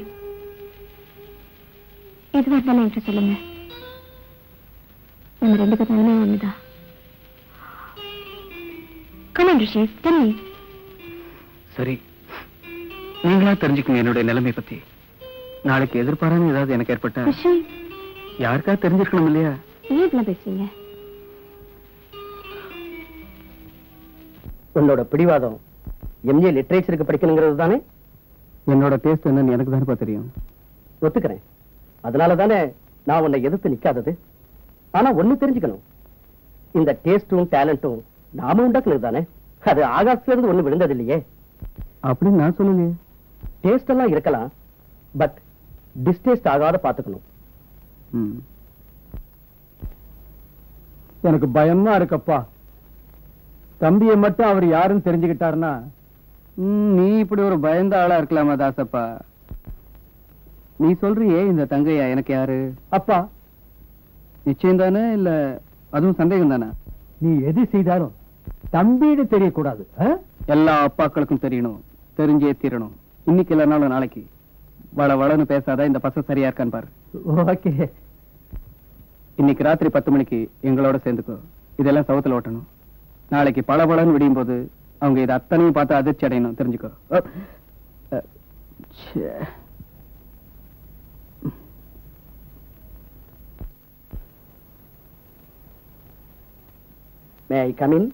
எதுவா இருந்தாலும் என்கிட்ட சொல்லுங்க. நம்ம 2 பேரும் நிலைமை ஒண்ணுதான். Come on, Rishi, tell me. சரி, நீங்களா தெரிஞ்சுக்கங்க என்னுடைய நிலைமை பத்தி. நாளைக்கு எதிர்பாராம ஏதாவது எனக்கு ஏற்பட்ட ரிஷி, யாருக்கா தெரிஞ்சிருக்கணும் இல்லையா? ஏன் இப்படிலாம் பேசுறீங்க? உன்னோட பிடிவாதம் எம்ஏ லிட்ரேச்சருக்கு படிக்கணுங்கிறது தானே? என்னோட டேஸ்ட் என்னன்னு எனக்கு தானே தெரியும். ஒத்துக்கிறேன். அதனால தானே நான் உன்னை எதிர்த்து நிக்காதது. ஆனா ஒண்ணு தெரிஞ்சுக்கணும், இந்த டேஸ்டும் டேலண்டும் நாம உண்டாக்குனது தானே. அது ஆகாசத்துல இருந்து ஒண்ணு விழுந்தது இல்லையே. அப்படின்னு நான் சொல்லுங்க. டேஸ்ட் எல்லாம் இருக்கலாம், பட் டிஸ்டேஸ்ட் ஆகாத பாத்துக்கணும். எனக்கு பயமா இருக்கப்பா. தம்பியை மட்டும் அவர் யாருன்னு தெரிஞ்சுக்கிட்டாருன்னா. நீ இப்படி ஒரு பயந்த ஆளா இருக்கலாமா தாசப்பா? நீ சொல்றியே இந்த தங்கையா எனக்கு யாரு? அப்பா, நிச்சயம் தானே, இல்ல அதுவும் சந்தேகம் தானே? நீ எது செய்தாலும் தம்பின்னு தெரியக்கூடாது. எல்லா அப்பாக்களுக்கும் தெரியணும், தெரிஞ்சே தீரணும். இன்னைக்கு இல்லைனாலும் நாளைக்கு. வளன்னு பேசாத, இந்த பச சரியா இருக்கான்னு பாரு. ஓகே. இன்னைக்கு ராத்திரி 10 மணிக்கு எங்களோட சேர்ந்துக்கோ. இதெல்லாம் சவுத்துல ஓட்டணும். நாளைக்கு பளபளன்னு விடியும் போது அவங்க இதை அத்தனையும் பார்த்து அதிர்ச்சி அடையணும், தெரிஞ்சுக்கோ. மே ஐ கம் இன்?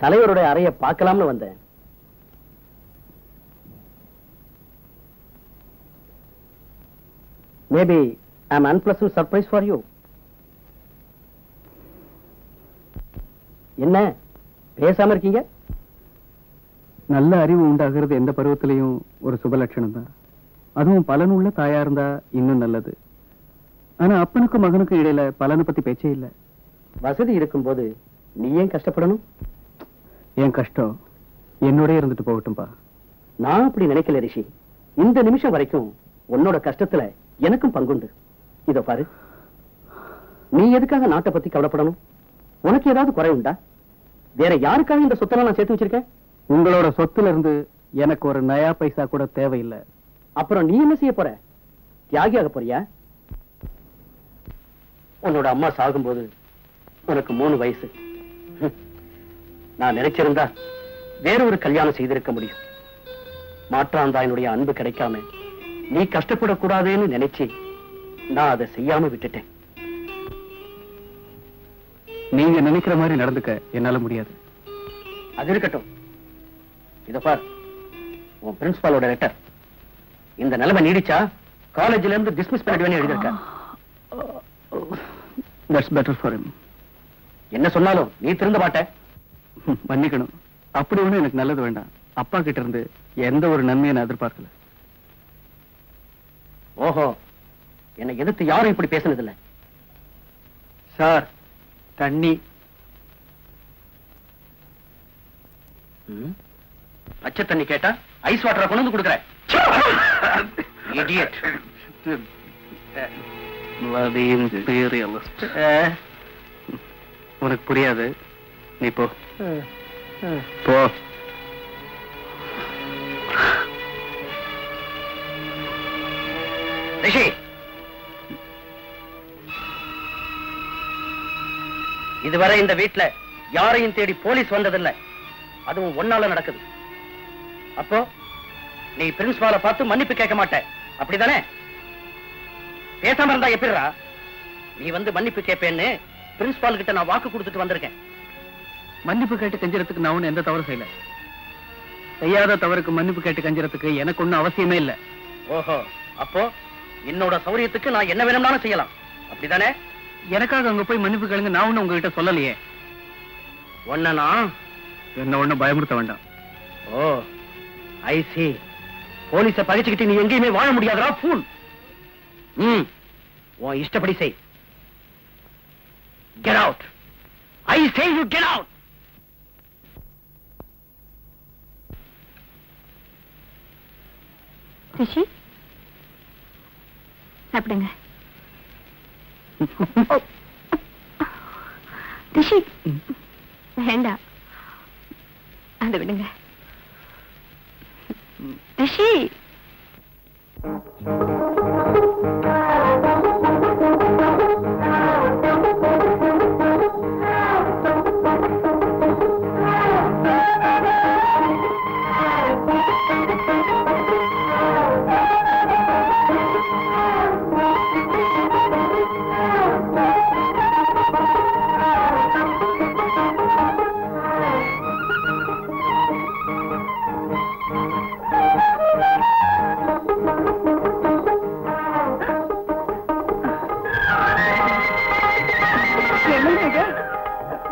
தலைவருடைய அறைய பார்க்கலாம்னு வந்தேன். Maybe I'm unpleasant surprise for you. என்ன பேசாம இருக்கீங்க? நல்ல அறிவு உண்டாகிறது எந்த பருவத்திலையும் ஒரு சுபலட்சணம் தான். அதுவும் பலனுள்ள தாயா இருந்தா இன்னும் நல்லது. ஆனா அப்பனுக்கும் மகனுக்கும் இடையில பலனை பத்தி பேச்சே இல்ல. வசதி இருக்கும்போது நீ ஏன் கஷ்டப்படணும்? என் கஷ்டம் என்னோட இருந்துட்டு போகட்டும்பா. நான் அப்படி நினைக்கல ரிஷி. இந்த நிமிஷம் வரைக்கும் உன்னோட கஷ்டத்துல எனக்கும் பங்குண்டு. இதோ பாரு, நீ எதுக்காக நாட்டை பத்தி கவலைப்படணும்? உனக்கு ஏதாவது குறை உண்டா? வேற யாருக்காக இந்த சொத்தெல்லாம் நான் சேர்த்து வச்சிருக்கேன்? உங்களோட சொத்துல இருந்து எனக்கு ஒரு நயா பைசா கூட தேவையில்லை. அப்புறம் நீ என்ன செய்ய போற? தியாகியாக போறியா? உன்னோட அம்மா சாகும்போது உனக்கு 3 வயசு. நான் நினைச்சிருந்தா வேற ஒரு கல்யாணம் செய்திருக்க முடியும். மாற்றாந்தாயினுடைய அன்பு கிடைக்காம நீ கஷ்டப்படக்கூடாதுன்னு நினைச்சு நான் அதை செய்யாம விட்டுட்டேன். நீங்க நினைக்கிற மாதிரி நடந்துக்க என்னால முடியாது. அது இருக்கட்டும். இத பார், உன் பிரின்சிபாலோட லெட்டர். இந்த நிலைமை நீடிச்சா காலேஜ்ல இருந்து டிஸ்மிஸ் பண்ணிடுவேன்னு எழுதியிருக்க. That's better for him. என்ன சொன்னாலும் நீ திருந்த மாட்ட. மன்னிக்கணும். அப்படி ஒண்ணு எனக்கு நல்லது வேண்டாம். அப்பா கிட்ட இருந்து எந்த ஒரு நன்மையை நான் எதிர்பார்க்கல. ஓஹோ, என்னை எதிர்த்து யாரும் இப்படி பேசினதில்லை. சார், தண்ணி. பச்சை தண்ணி கேட்டா ஐஸ் வாட்டரை கொண்டு வந்து கொடுக்குறேன். Idiot. Bloody imperialist. உனக்கு புரியாது. நீ போ போ. ரிஷி, இதுவரை இந்த வீட்டுல யாரையும் தேடி போலீஸ் வந்ததில்லை. அதுவும் ஒன்னால நடக்குது. அப்போ நீ பிரின்சிபாலை பார்த்து மன்னிப்பு கேட்க மாட்ட, அப்படிதானே? பேசாம இருந்தா எப்படிரா? நீ வந்து மன்னிப்பு கேட்பேன்னு பிரின்சிபால் கிட்ட நான் வாக்கு கொடுத்துட்டு வந்திருக்கேன். மன்னிப்பு கேட்டு கெஞ்சறதுக்கு நான் ஒண்ணு எந்த தவறு செய்யல. செய்யாத தவறுக்கு மன்னிப்பு கேட்டு கெஞ்சறதுக்கு எனக்கு ஒண்ணும் அவசியமே இல்ல. ஓஹோ, அப்போ என்னோட சௌரியத்துக்கு நான் என்ன வேணும்னாலும் செய்யலாம், அப்படிதானே? எனக்காக அங்க போய் மன்னிப்பு கேளுங்க நான் ஒண்ணு உங்ககிட்ட சொல்லலையே. ஒன்னா என்ன ஒண்ணு பயமுறுத்த வேண்டாம். ஓ, ஐ see. போலீஸ பகைச்சுக்கிட்டு நீ எங்கேயுமே வாழ முடியாதா ஃபூல். உன் இஷ்டப்படி செய். Get out. I say you get out. ரிஷி, சாப்பிடுங்க. ரிஷி, வேண்டாம், அதை விடுங்க. ரிஷி,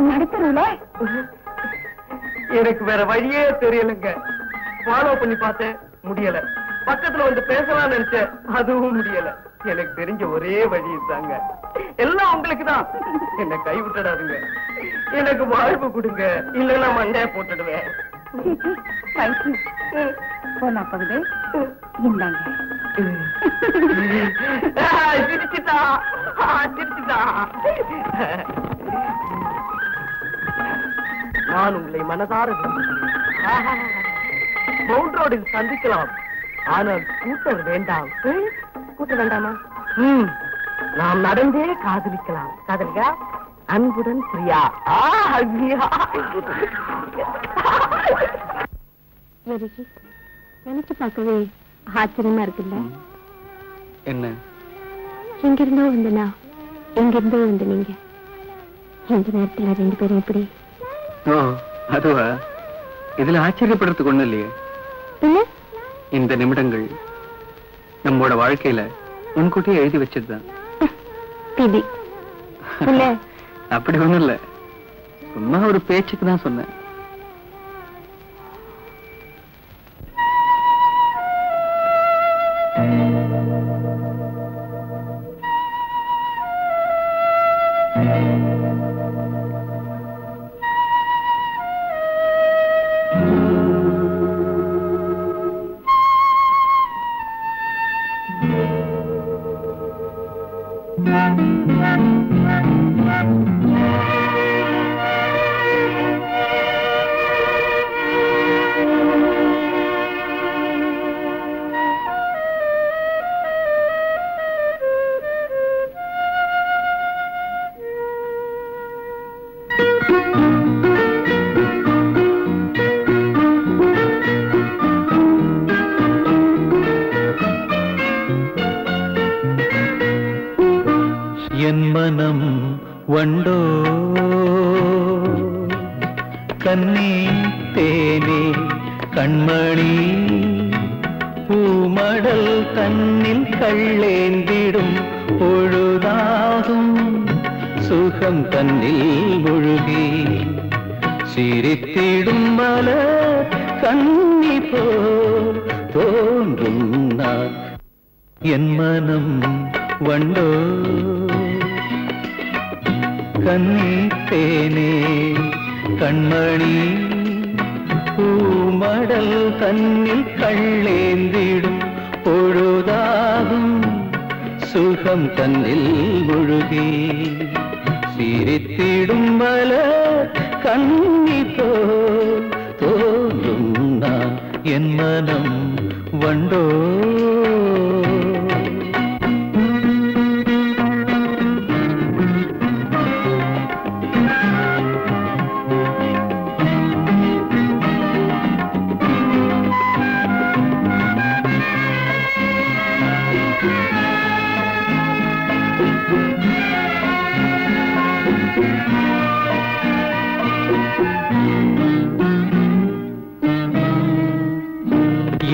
நடத்துறல எனக்கு வேற வழியே தெரியலங்க. ஃபாலோ பண்ணி பார்த்தேன், முடியல. பக்கத்துல வந்து பேசலாம் நினைச்சேன், அதுவும் முடியல. எனக்கு தெரிஞ்ச ஒரே வழி தாங்க. எல்லாம் உங்களுக்கு தான். என்ன கை விட்டுடாதுங்க. எனக்கு வாழ்வு கொடுங்க, இல்லைன்னா மண்டைய போட்டுடுவேன். போனா பகுது இந்தாங்க. சிரிச்சுட்டா சிரிச்சுட்டா. நான் உங்களை மனதார விரும்புகிறேன். மவுண்ட் ரோடில் சந்திக்கலாம், ஆனால் கூட்டர் வேண்டாம். கூட்டர் வேண்டாமா? நாம் நடந்தே காதலிக்கலாம். காதலிக்கா? அன்புடன் பிரியா. நினைச்சு பார்க்கவே ஆச்சரியமா இருக்குல்ல? என்ன? எங்கிருந்தோ வந்தனா, எங்கிருந்தோ வந்து நீங்க இந்த நேரத்துல 2 பேரும் எப்படி? ஓ, அதுவா? இதுல ஆச்சரியப்படுறதுக்கு ஒண்ணு இல்லையே. என்ன? இந்த நிமிடங்கள் நம்மோட வாழ்க்கையில முன்கூட்டியே எழுதி வச்சதுதான். பிபி இல்ல, அப்படி ஒண்ணும் இல்ல, சும்மா ஒரு பேச்சுக்கு தான் சொன்னேன். என் மனம் வண்டோ கண்ணே தேனே கண்மணி பூமடல் தன்னில் கள்ளேந்திடும் பொழுதாகும் சுகம் தன்னில் முழுகி சிரித்திடும் மலர் கண்ணி போல் தோன்றும் நான் என் மனம் வண்டோ கண்ணி தேனே கண்மணி பூமடல் தன்னில் கள்ளேந்திடும் பொழுதாகும் சுகம் தன்னில் முழுகி சிரித்திடும் மலர் கண்ணி போல் தோன்றும் நான் என் மனம் வண்டோ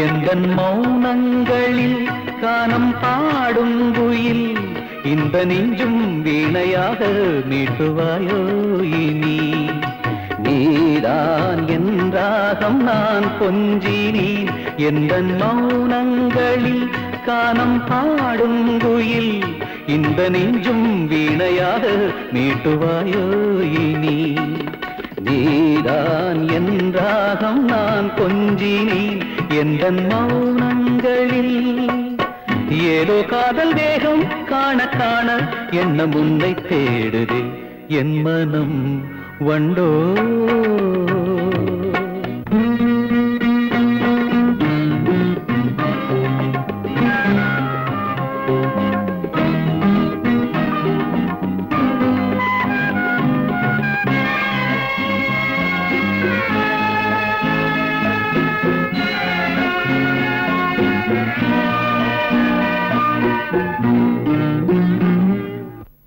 எந்தன் மௌனங்களில் கானம் பாடும் குயில் இந்த நெஞ்சும் வீணையாக மீட்டுவாயோ இனி நீதான் என்றாகம் நான் கொஞ்சினேன் எந்தன் மௌனங்களில் கானம் பாடும் குயில் இந்த நெஞ்சும் வீணையாக மீட்டுவாயோ இனி நீதான் என்றாகம் நான் கொஞ்சினேன் எந்தன் மௌனங்களில் ஏதோ காதல் வேகம் காண காண எண்ணம் உன்னை தேடுதே என் மனம் வண்டோ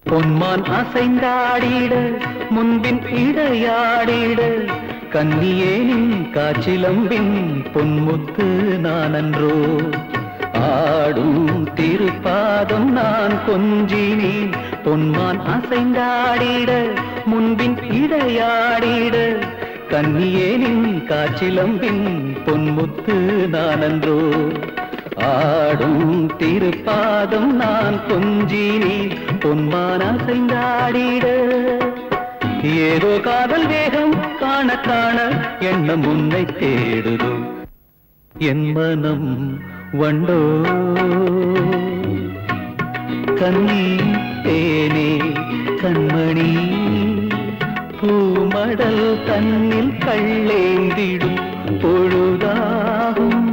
பொன்மான் அசைந்தாடிட முன்பின் இடையாடிட கன்னியேனின் காச்சிலம்பின் பொன்முத்து நானன்றோ ஆடும் திருப்பாதம் நான் கொஞ்சினேன் பொன்மான் அசைந்தாடிட முன்பின் இடையாடிட கன்னியேனின் காச்சிலம்பின் பொன்முத்து நானன்றோ ஆடும் திருப்பாதம் நான் கொஞ்சினேன் பொன்மான் அசைந்தாடிட ஏதோ காதல் வேகம் காண காண எண்ணம் உன்னை தேடுதோ என் மனம் வண்டோ கண்ணி தேனே கண்மணி பூம கடல் தன்னில் கள்ளேந்திடும் பொழுதாகும்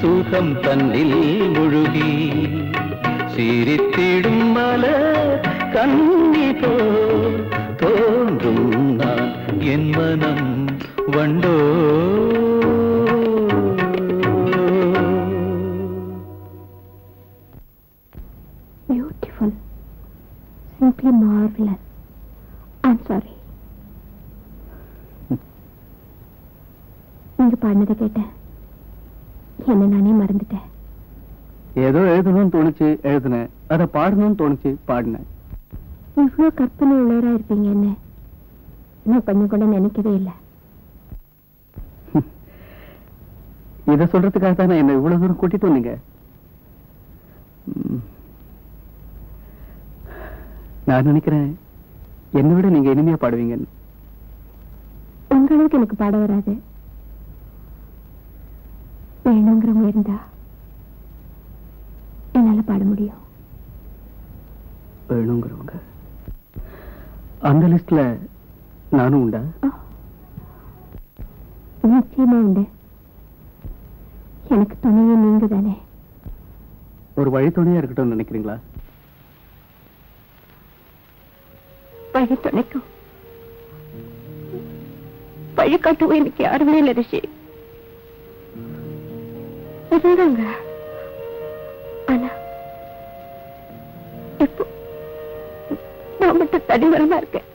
சுகம் தன்னில் முழுகி சிரித்திடும் மலர் கண்ணி போல் தோன்றும் நான் என் மனம் வண்டோ. Beautiful. Simply marvelous. I'm sorry. நீங்க பாடினதை கேட்டேன், என்ன நானே மறந்துட்டேன். ஏதோ எழுதணும்னு தோணுச்சு எழுதுனேன், அதை பாடணும்னு தோணுச்சு பாடினேன். இவ்வளவு கற்பனை உள்ளவரா இருப்பீங்க என்ன நான் கொஞ்சம் கூட நினைக்கவே இல்லை. இதை சொல்றதுக்காக தான் என்ன இவ்வளவு தூரம் கூட்டிட்டு வந்தீங்க. நான் நினைக்கிறேன் என்னை விட நீங்க இனிமையா பாடுவீங்கன்னு. உங்களுக்கு எனக்கு பாட வராது, வேணுங்கிறவங்க இருந்தா என்னால பாட முடியும். வேணுங்கிறவங்க அந்த லிஸ்ட்ல நானும் உண்டா? நிச்சயமா உண்டு. எனக்கு துணையே நீங்க தானே. ஒரு வழித்துணையா இருக்கட்டும் நினைக்கிறீங்களா? வழி துணைக்கும் வழிகாட்டுவோம் எனக்கு யாருமே இல்லை ரிஷி. இருந்தாங்க, ஆனா இப்போ நான் மட்டும் தனிமரமா இருக்கேன்.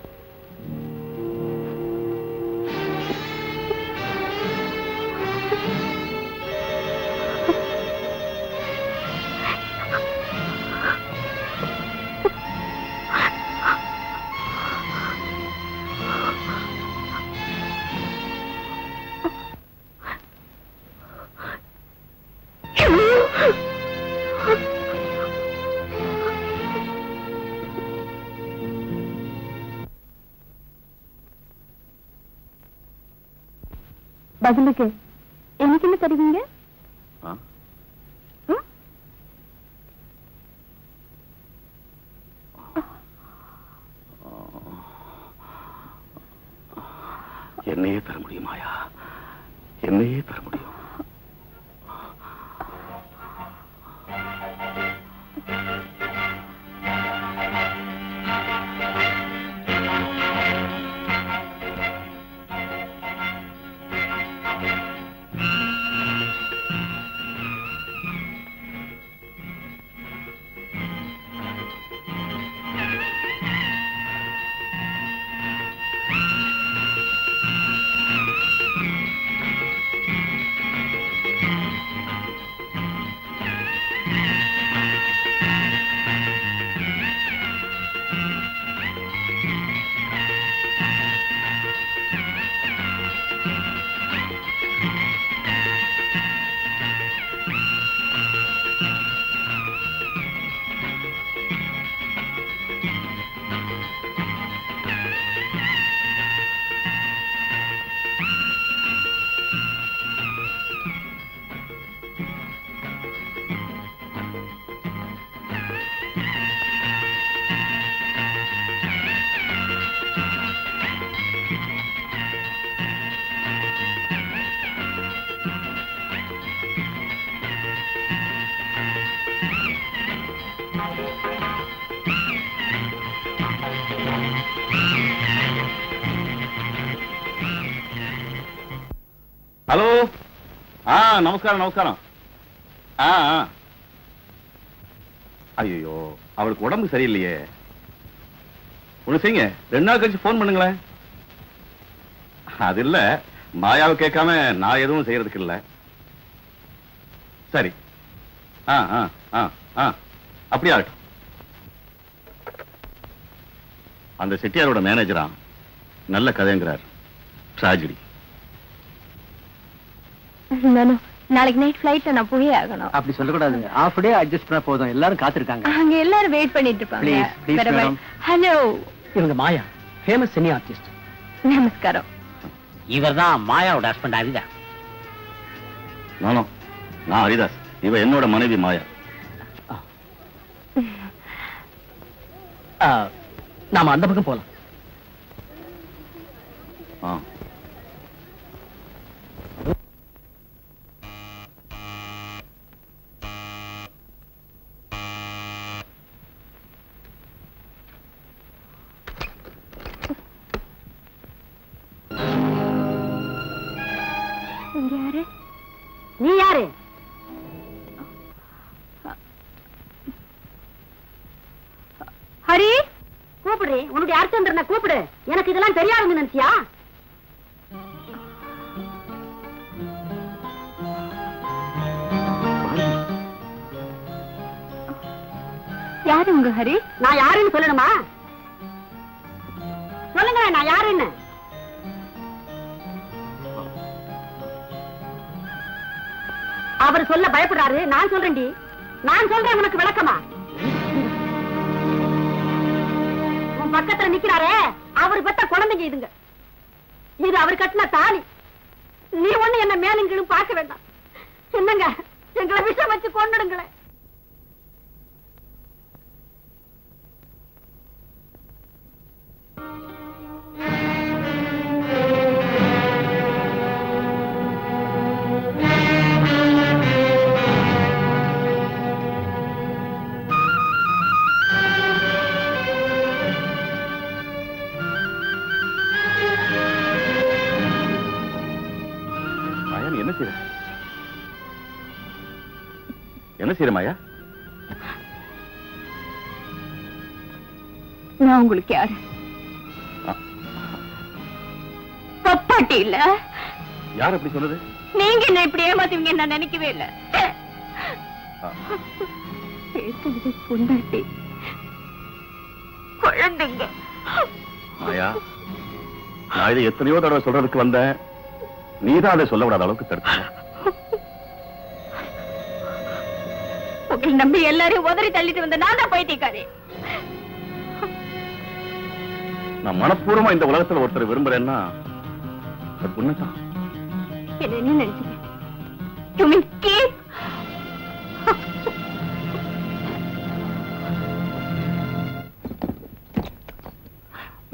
பதிலுக்கு எனக்கு என்ன தருவீங்க? என்னையே தர முடியுமாயா? என்னையே தர முடியும். ஹலோ. நமஸ்காரம் நமஸ்காரம். ஐயோ, அவளுக்கு உடம்பு சரியில்லையே. ஒண்ணு செய்யுங்க, 2 நாள் கழிச்சு போன் பண்ணுங்களேன். அது இல்ல, மாயாவை கேட்காம நான் எதுவும் செய்யறதுக்கு இல்ல. சரி, அப்படி ஆகட்டும். அந்த செட்டியாரோட மேனேஜரா நல்ல கதைங்கிறார். ட்ராஜடி. நாளைக்கு நைட் ஃபிளைட்ல நான் போயே ஆகணும். அப்படி சொல்லக்கூடாது. ஹாஃப் டே அட்ஜஸ்ட் பண்ண போதும். எல்லாரும் காத்திருக்காங்க. அங்க எல்லாரும் வெயிட் பண்ணிட்டு இருப்பாங்க. Please, madam. ஹலோ, இவங்க மாயா, ஃபேமஸ் சினி ஆர்டிஸ்ட். நமஸ்காரம். இவர்தான் மாயாவோட ஹஸ்பண்ட் ஹரிதா. நான் ஹரிதாஸ். இவ என்னோட மனைவி மாயா. நாம அந்த பக்கம் போலாம். ஆ. இங்க யாரு? நீ யாரு? ஹரி, கூப்பிடு. உன்னுடைய அர்ச்சந்திரனை கூப்பிடு. எனக்கு இதெல்லாம் தெரியாதுன்னு நினைச்சியா? யாரு உங்க ஹரி? நான் யாருன்னு சொல்லணுமா? சொல்லுங்க, நான் யாருன்னு. அவர் சொல்ல பயப்படுறாரு. நான் சொல்றேன்டி. நான் சொல்றேன், உனக்கு விளக்கமா? உன் பக்கத்துல நிக்கிறாரே, அவர் பெத்த குழந்தைங்க இதுங்க. இது அவர் கட்டின தாலி. நீ ஒண்ணு என்ன மேலும் கீழும் பார்க்க வேண்டாம். என்னங்க, எங்களை விஷம் வச்சு கொண்டுடுங்களேன். மாயா, நீ என்ன செய்யற? என்ன செய்யற மாயா? நான் உங்களுக்கு யாரு? பப்பாட்டி இல்ல. யார் அப்படி சொன்னது? நீங்க என்ன இப்படி ஏமாத்துவீங்க நான் நினைக்கவே இல்ல. பேசுறது பொண்டாட்டி, குழந்தைங்க. மாயா, நான் இதை எத்தனையோ தடவை சொல்றதுக்கு வந்தேன். நீதான் அதை சொல்ல விடாத அளவுக்கு தடுத்த. உங்களை நம்பி எல்லாரையும் உதறி தள்ளிட்டு வந்த நான் தான் போயிட்டேக்காரே. நான் மனப்பூர்வமா இந்த உலகத்துல ஒருத்தர் விரும்புறேன்னா அது பொண்ணுதான். என்ன நினைச்சீங்க? You mean keep?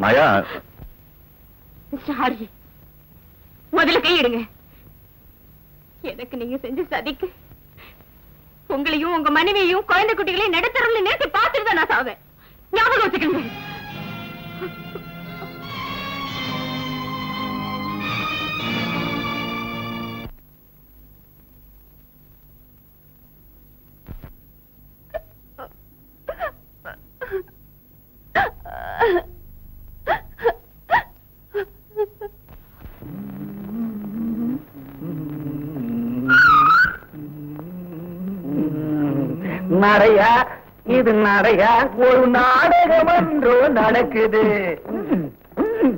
Maya, sorry, முதல்ல கையிடுங்க. எனக்கு நீங்க செஞ்ச சதிக்கு உங்களையும் உங்க மனைவியையும் குழந்தை குட்டிகளையும் நடுத்தரவுல நேற்று பார்த்துட்டு தான் நான் சாவேன். ஞாபகம் வச்சுக்கங்க. நடையா இது நடையா? ஒரு நாடகம் என்றோ நடக்குது.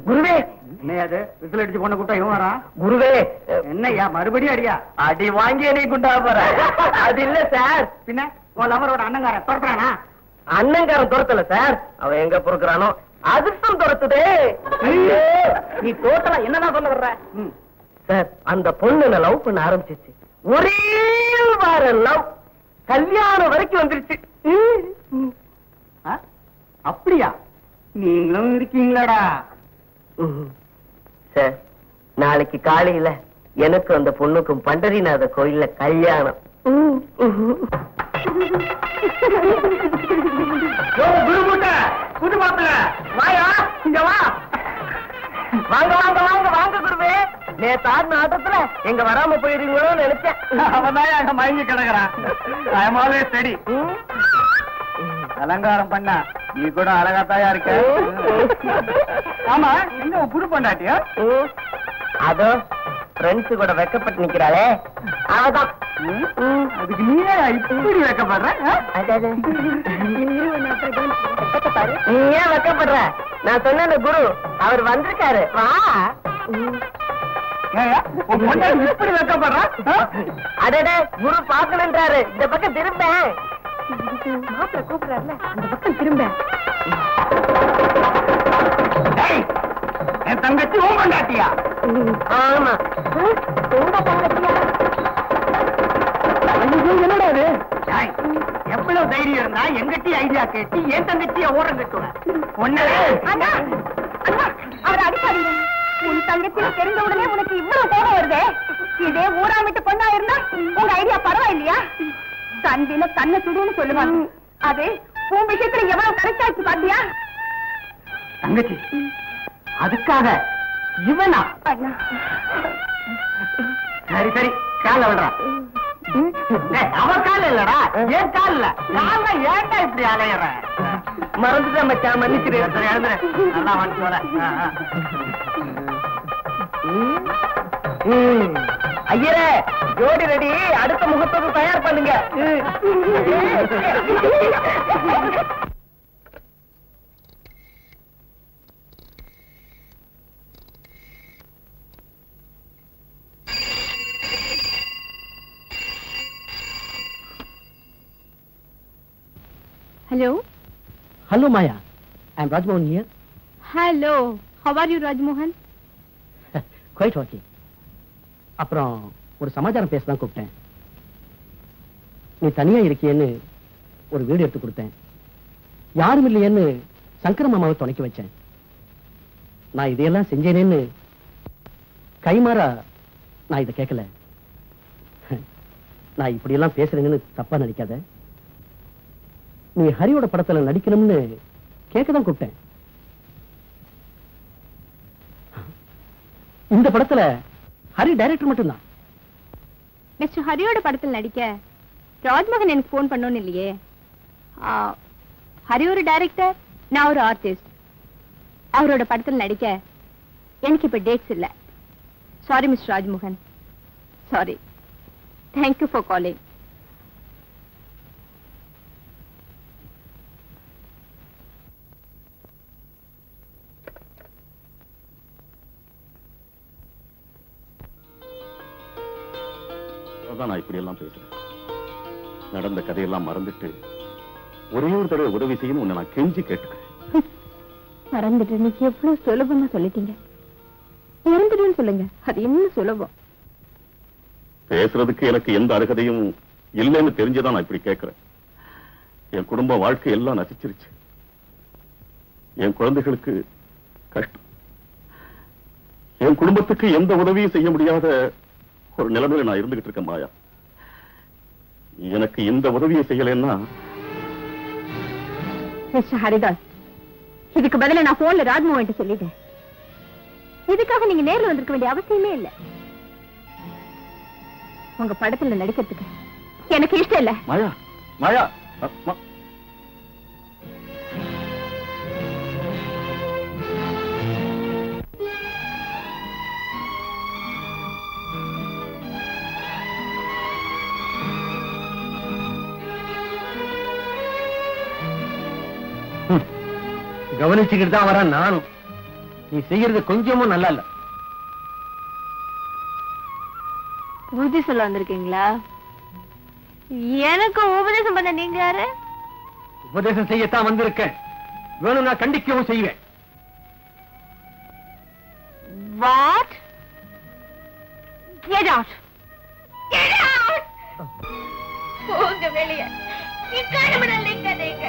குருவே, என்னையாது விசில் அடிச்சு பொண்ணு கூட்டா இவன் வரா? குருவே, என்னையா மறுபடியும் அடியா? அடி வாங்கி என்னை குண்டா போற? அது இல்ல சார். பின்ன உன் லவரோட அண்ணங்காரன் துரத்துறானா? அண்ணங்காரன் துரத்தல சார், அவன் எங்க பொறுக்கிறானோ அதிர்ஷ்டம் துரத்துதே. நீ டோட்டலா என்னதான் சொல்ல வர்ற? சார், அந்த பொண்ணு லவ் பண்ண ஆரம்பிச்சிச்சு. ஒரே வார லவ் கல்யாணம் வரைக்கும் வந்துருச்சு. அப்படியா? நீங்களும் இருக்கீங்களாடா? சார், நாளைக்கு காலையில எனக்கு அந்த பொண்ணுக்கும் பண்டரிநாத கோயில்ல கல்யாணம். புது மாப்பிள்ள வாயா, இங்க வா. வாங்க வாங்க வாங்க வாங்க குருவே. நேத்து ஆடின ஆட்டத்துல எங்க வராம போயிருவீங்களோன்னு நினைச்சேன். அவன்தான் அங்க மயங்கி கிடக்குறான். சரி, அலங்காரம் பண்ணா நீ கூட அழகாத்தாயா இருக்க. ஆமா, எங்க புது பொண்டாட்டியா? அதோ ஃப்ரெண்ட்ஸ் கூட வெக்கப்பட்டு நிக்கிறாளே, அவதான். அதுக்கு நீயே இப்படி வெக்கப்படுற? நீ ஏன் வெக்கப்படுற? நான் சொன்ன குரு அவர் வந்திருக்காரு, வா. இப்படி வெக்கப்படுற? அடடே, குரு பாக்கணுன்றாரு. இந்த பக்கம் திரும்ப. மாப்பிள்ள கூப்பிடுறாருல, அந்த பக்கம் திரும்ப. என் தங்கச்சி உன் கொண்டாட்டியா? ஆமா, உங்க தங்கச்சியா? என்னடா அது? எவ்வளவு தைரியம் இருந்தா எங்கட்டி ஐடியா கேட்டு என் தங்கச்சிய ஓரம் கட்டுவேன். ஒன்னே அவர் அடிப்பாரு. உன் தங்கச்சி தெரிஞ்ச உடனே உனக்கு இவ்வளவு கோபம் வருது. இதே ஊரா விட்டு பொண்ணா இருந்தா உங்க ஐடியா பரவாயில்லையா? தந்தில தன்னை சுடுன்னு சொல்லுவாங்க. அது உன் விஷயத்துல எவ்வளவு கரெக்டாச்சு பாத்தியா? தங்கச்சி அதுக்காக இவனா? சரி சரி கால விடுறா. அவன் கால இல்லடா, ஏன் கால இல்ல. கால ஏன்டா இப்படி அலையற? மறந்துட்டேன் மச்சான், மன்னிச்சிரு. சரி எழுந்துரு, நல்லா வந்து வர. ஐயரே ஜோடி ரெடி, அடுத்த முகத்துக்கு தயார் பண்ணுங்க. Hello. Hello, Maya. I'm Rajmohan here. Hello. How are you, Rajmohan? Quite okay. அப்புறம் ஒரு சமாச்சாரம் பேசதான் கூப்பிட்டேன். நீ தனியா இருக்கியேன்னு ஒரு வீடு எடுத்து கொடுத்தேன். யாரும் இல்லையேன்னு சங்கர மாமாவை துணைக்கி வச்சேன். நான் இதையெல்லாம் செஞ்சேனேன்னு கைமாறா நான் இதை கேட்கல. நான் இப்படியெல்லாம் பேசுறேங்கன்னு தப்பா நினைக்காத. நீ ஹரியோட படத்துல நடிக்கணும்னு கேட்கதான் கூப்பிட்டேன். இந்த படத்துல ஹரி டைரக்டர் மட்டும்தான். மிஸ்டர் ஹரியோட படத்தில் நடிக்க ராஜ்மோகன் எனக்கு போன் பண்ணோன்னு இல்லையே. ஹரி ஒரு டைரக்டர், நான் ஒரு ஆர்டிஸ்ட். அவரோட படத்தில் நடிக்க எனக்கு இப்ப டேட்ஸ் இல்ல. Sorry mister Rajmohan, sorry. Thank you for calling. நான் இப்படி எல்லாம் பேசுறேன். நடந்த கதையெல்லாம் மறந்துட்டு ஒரே ஒரு தடவை உதவி செய்யணும் உன்னை நான் கெஞ்சி கேட்டுக்கிறேன். மறந்துட்டு நீங்க எவ்வளவு சுலபமா சொல்லிட்டீங்க. மறந்துட்டுன்னு சொல்லுங்க, அது இன்னும் சுலபம். பேசுறதுக்கு எனக்கு எந்த அருகதையும் இல்லைன்னு தெரிஞ்சுதான் நான் இப்படி கேட்கிறேன். என் குடும்ப வாழ்க்கை எல்லாம் நசிச்சிருச்சு. என் குழந்தைகளுக்கு கஷ்டம். என் குடும்பத்துக்கு எந்த உதவியும் செய்ய முடியாத ஒரு நிலைமையில நான் இருந்துகிட்டு இருக்கேன் மாயா. எனக்கு இந்த உதவியை செய்யலைன்னா மிஸ்டர் ஹரிதாஸ், இதுக்கு பதிலா நான் போன்ல ராஜ்மோகன் சொல்லிட்டேன். இதுக்காக நீங்க நேர்ல வந்திருக்க வேண்டிய அவசியமே இல்ல. உங்க படத்துல நடிக்கிறதுக்கு எனக்கு இஷ்டம் இல்ல. மாயா, மாயா, கவனிச்சுக்கிட்டு தான் வரேன் நானும். நீ செய்யறது கொஞ்சமும் நல்லா இல்ல. புத்தி சொல்ல வந்திருக்கீங்களா? எனக்கு உபதேசம் பண்ண நீங்க யாரு? உபதேசம் செய்யத்தான் வந்திருக்கேன். வேணும் நான் கண்டிக்கவும் செய்வேன். What? Get out! Get out! போங்க வெளியே. இக்காரணம் நீங்க.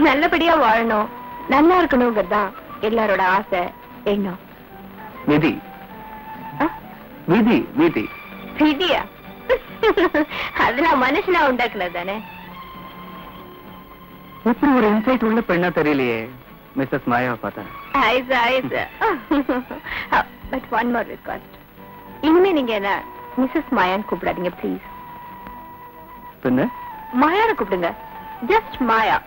நல்லபடியா வாழணும், நல்லா இருக்கணுங்கிறதுதான் எல்லாரோட ஆசை, எண்ணம். விதி விதி விதி விதியா? அதெல்லாம் மனுஷனா உண்டாக்குனது தானே. எப்படி ஒரு இன்சைட் உள்ள பெண்ணா தெரியலையே மிஸ்ஸஸ் மாயாவை பார்த்தா. But one more request. இனிமே நீங்க என்ன மிஸ்ஸஸ் மாயான்னு கூப்பிடாதீங்க ப்ளீஸ். பின்ன மாயான்னு கூப்பிடுங்க. ஜஸ்ட் மாயா.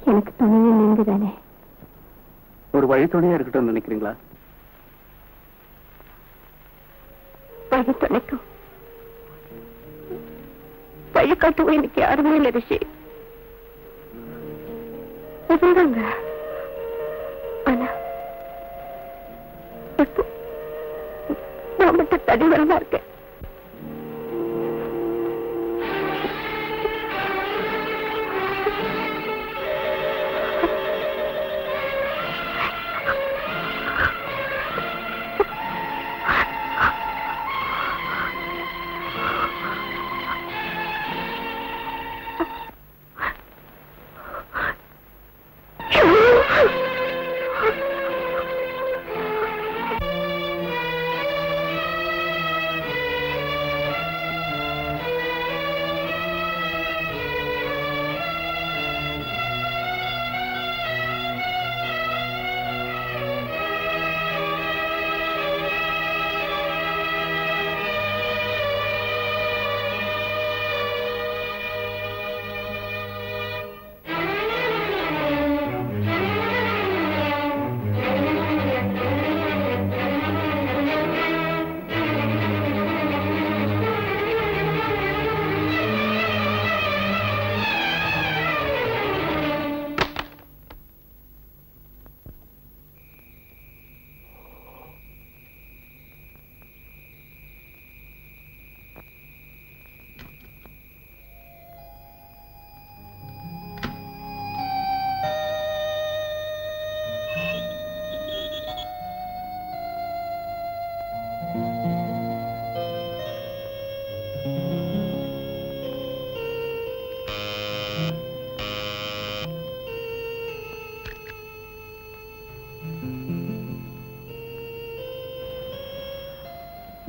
எனக்கு துணையே நீங்க தானே. ஒரு வழித்துணையா இருக்கட்டும் நினைக்கிறீங்களா? வழி துணைக்கும் வழிகாட்டுவோம் எனக்கு யாருமே இல்லை ரிஷி. இருந்தாங்க, ஆனா இப்போ நான் மட்டும் தனிவரமா இருக்கேன்.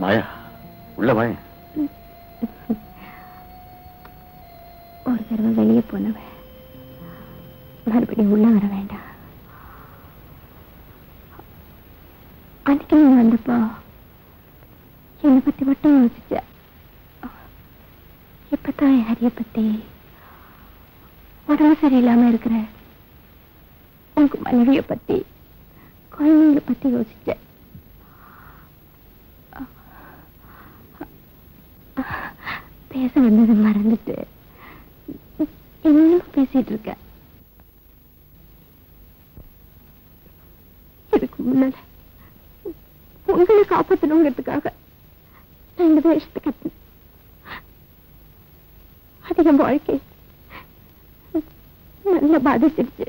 மாயா உள்ள வாய. ஒரு தடவை வெளியே போனவன் மறுபடியும் உள்ள வர வேண்டாம். அன்னைக்கு நீ வந்தப்போ என்னை பத்தி மட்டும் யோசிச்ச. இப்பதான் என் ஹரிய பத்தி உடம்பு சரியில்லாம இருக்கிற உங்க மனைவிய பத்தி குழந்தைங்களை பத்தி யோசிச்ச. பேச வந்ததை மறந்துட்டு என்ன பேசிட்டு இருக்க. இதுக்கு முன்னால உங்களை காப்பாற்றணுங்கிறதுக்காக நான் இந்த வேஷத்தை கட்டினேன். அது என் வாழ்க்கை நல்லா பாதிச்சிருச்சு.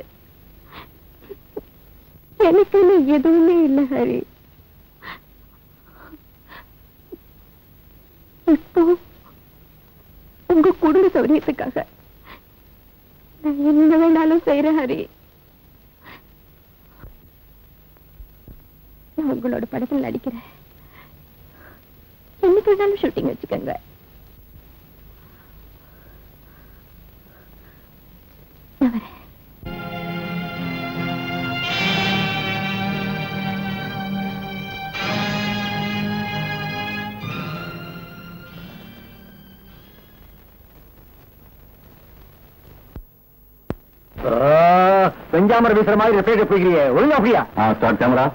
எனக்குன்னு எதுவுமே இல்லை ஹரி. இப்போ உங்க குடும்ப சௌரியத்துக்காக நான் என்ன வேணாலும் செய்யறேன் ஹரி. நான் உங்களோட படத்தில் நடிக்கிறேன். என்னைக்கு வேணாலும் ஷூட்டிங் வச்சுக்கோங்க. நான் வரேன். வெஞ்சாமரை வீசுற மாதிரி ரிப்பேர் போய்க்கிறியே, ஒழுங்கா அப்படியா? Start camera.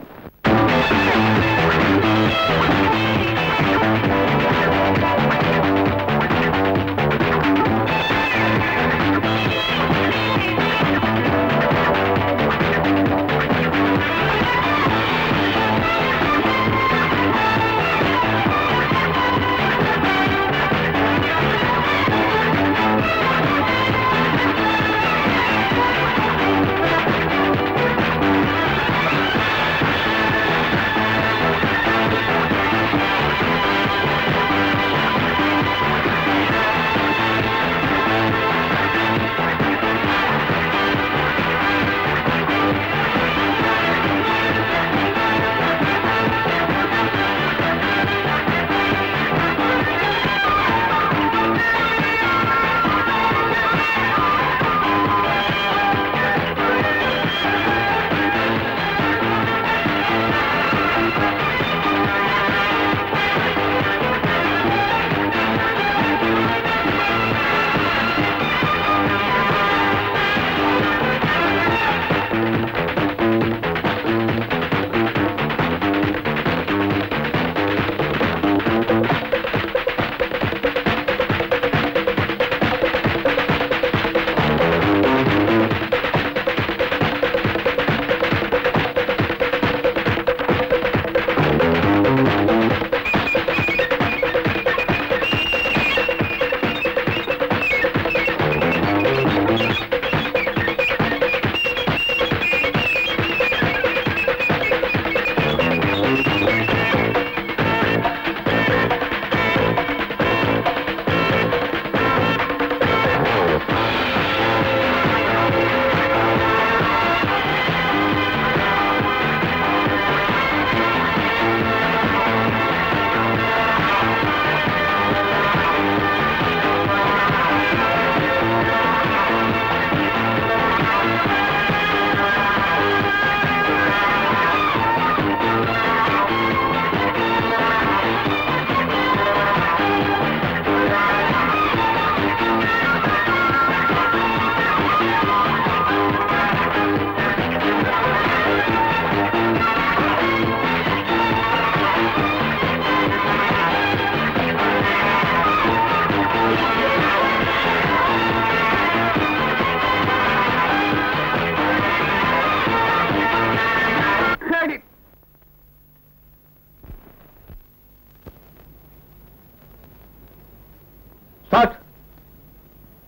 Start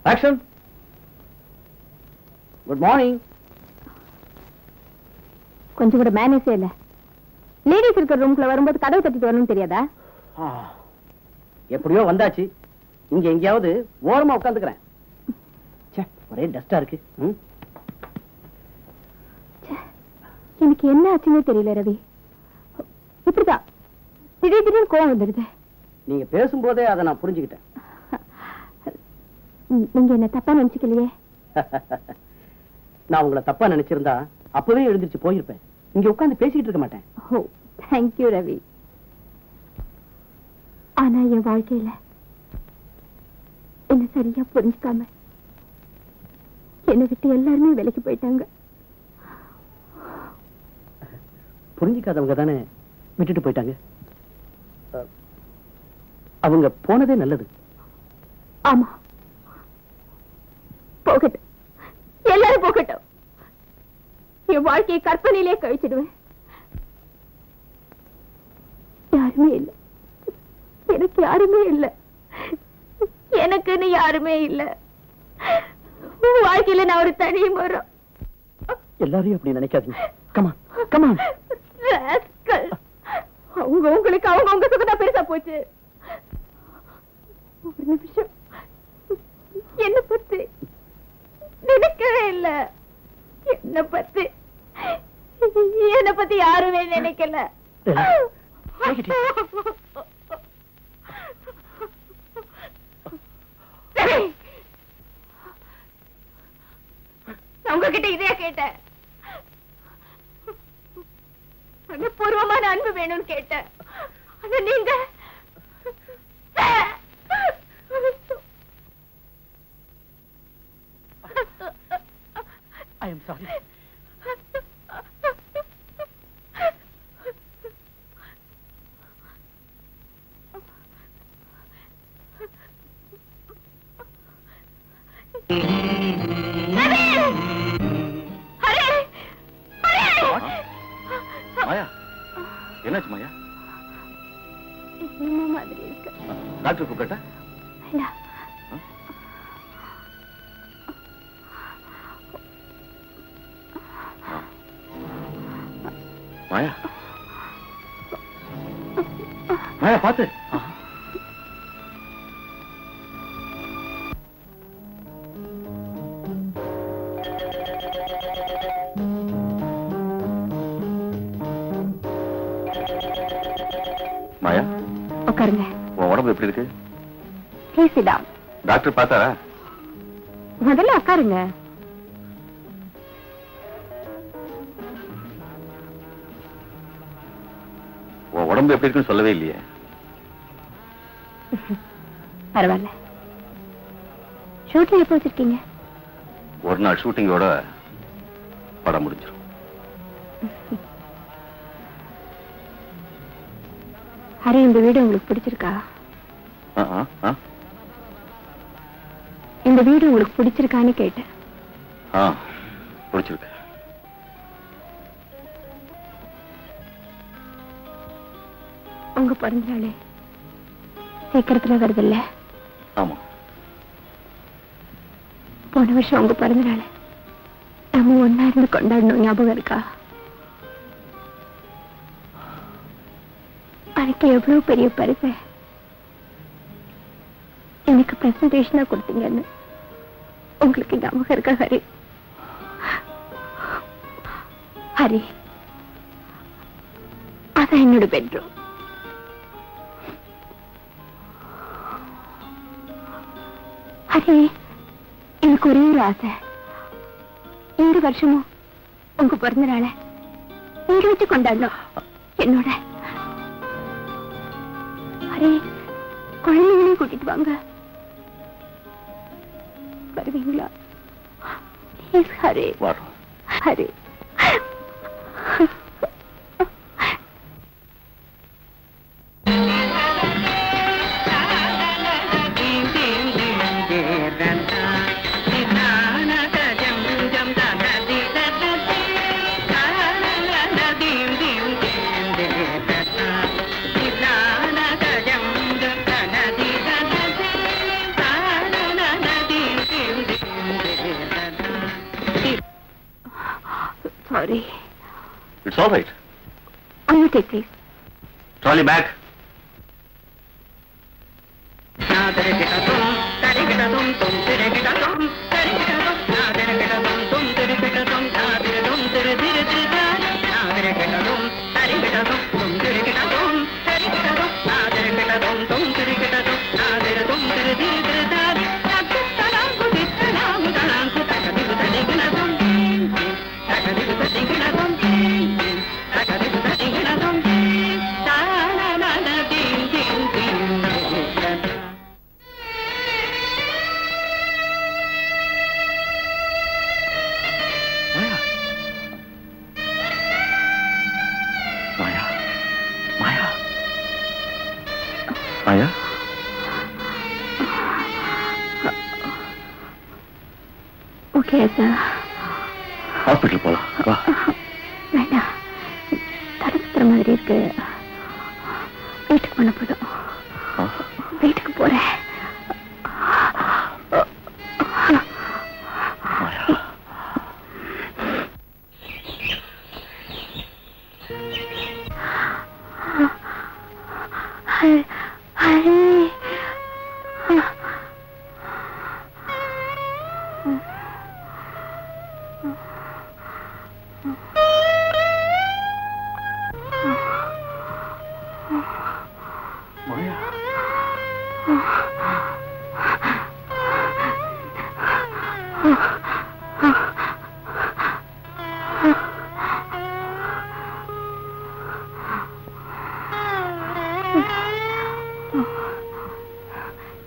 action. Good morning. கொஞ்சம் கூட மேனேஜே இல்ல. லேடிஸ் இருக்கிற ரூம்குள்ள வரும்போது கதவு தட்டிட்டு வரணும்னு தெரியாதா? எப்படியோ வந்தாச்சு. இங்க எங்கேயாவது ஓரமா உட்காந்துக்கிறேன். ஒரே டஸ்டா இருக்கு. எனக்கு என்ன ஆச்சுன்னே தெரியல ரவி. இப்படிதான் திடீர்னு கோவம் வந்துடுது. நீங்க பேசும்போதே அதை நான் புரிஞ்சுக்கிட்டேன். நீங்க என்ன தப்பா நினைச்சுக்கலையே? நான் உங்களை தப்பா நினைச்சிருந்தா அப்பவே எழுந்திருச்சு போயிருப்பேன். இங்க உட்கார்ந்து பேசிக்கிட்டு இருக்க மாட்டேன். ஓ, தேங்க்யூ ரவி. ஆனா என் வாழ்க்கையில என்ன சரியா புரிஞ்சுக்காம என்னை விட்டு எல்லாருமே விலைக்கு போயிட்டாங்க. புரிஞ்சுக்காதவங்க தானே விட்டுட்டு போயிட்டாங்க. அவங்க போனதே நல்லது. ஆமா, போகட்டும், எல்லாரும் போகட்டும். என் வாழ்க்கையை கற்பனையிலே கழிச்சிடுவேன். யாருமே இல்லை, எனக்கு யாருமே இல்லை, எனக்குன்னு யாருமே இல்லை. வாழ்க்கையில நான் ஒரு தனி மரம். எல்லாரையும் அப்படி நினைக்காதீங்க. Come on come on. அவங்க உங்களுக்கு அவங்க சுகதான் பெருசா போச்சு. ஒரு நிமிஷம் என்ன பத்தி நினைக்கவே இல்ல. என்ன பத்தி யாருமே நினைக்கல. உங்ககிட்ட இதே கேட்டேன். பூர்வமான அன்பு வேணும்னு கேட்டேன். ஆனா நீங்க I am sorry. மாயா, என்னாச்சு மாயா? என்ன மாதிரி இருக்கு? டாக்டர் கூப்பிட்டா? மாயா, மாயா பாத்து. மாயா, உட்காருங்க. உன் உடம்பு எப்படி இருக்கு? Please sit down. டாக்டர் பார்த்தாரா? முதல்ல உட்காருங்க. உன் உடம்பு எப்படி இருக்குன்னு சொல்லவே இல்லையே. பரவாயில்ல. ஷூட்டிங் எப்போ வச்சிருக்கீங்க? ஒரு நாள் ஷூட்டிங்கோட படம் முடிஞ்சிடும். ஹரி, இந்த வீடு உங்களுக்கு பிடிச்சிருக்கா? இந்த வீடு உங்களுக்கு பிடிச்சிருக்கான்னு கேட்டேன். பிடிச்சிருக்கு. உங்க பிறந்த நாளே சீக்கிரத்துல வருது இல்ல? ஆமா. போன வருஷம் உங்க பிறந்த நாள் நம்ம ஒன்னா இருந்து கொண்டாடணும், ஞாபகம் இருக்கா? அன்னைக்கு எவ்வளவு பெரிய பரிசு எனக்கு பிரசன்டேஷனா கொடுத்தீங்கன்னு உங்களுக்கு ஞாபகம் இருக்கா ஹரி? ஹரி, அதான் என்னோட பெட்ரூம். ஹரி, எனக்கு ஒரே ஒரு ஆசை. இந்த வருஷமும் உங்க பிறந்த நாளை இங்க வச்சு கொண்டாடணும் என்னோட. ஹரி, குழந்தைங்களையும் கூட்டிட்டு வாங்க. வருவீங்களா? Hari, Hari. Sorry. It's all right. On your take, please. Trolley back. Thank you. Maya okay sir. Hospital போலாம் வா. வேண்டாம், தலை சுத்துற மாதிரி இருக்கு. வீட்டுக்கு பண்ண போதும். வீட்டுக்கு போறேன்.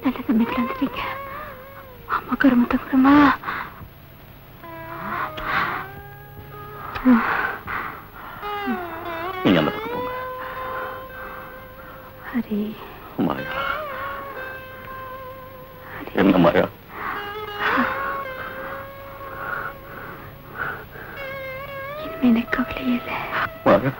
நல்ல சமயத்தில் வந்துட்டீங்க. அம்மா கருமத்தை கொடுமா. நீங்க அந்த பக்கம் போங்க. ஹரி, மாயா என்ன மாயா? இனிமே எனக்கு கவலையே இல்லை. மாயா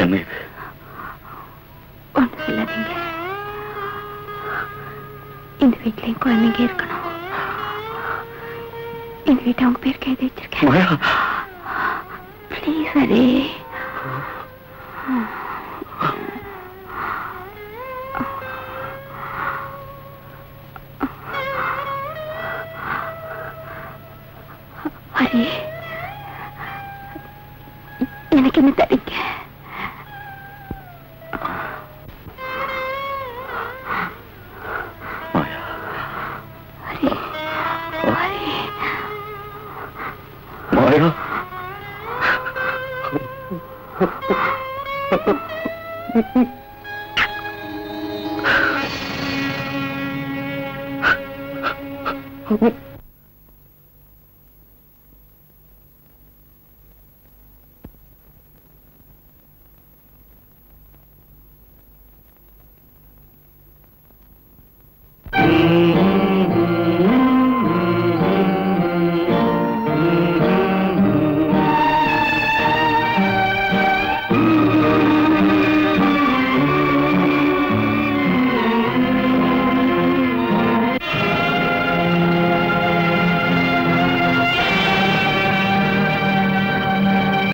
என்ன இது? ஒன்றும் சொல்லாதீங்க. இந்த வீட்லயும் குழந்தைங்க இருக்கணும். இந்த வீட்டை அவங்க பேருக்கு எழுதி வச்சிருக்கேன். மாயா ப்ளீஸ் ஹரி. ஹரி, எனக்கு என்ன தரீங்க? மாயா ஹரி, ஹரி. மாயா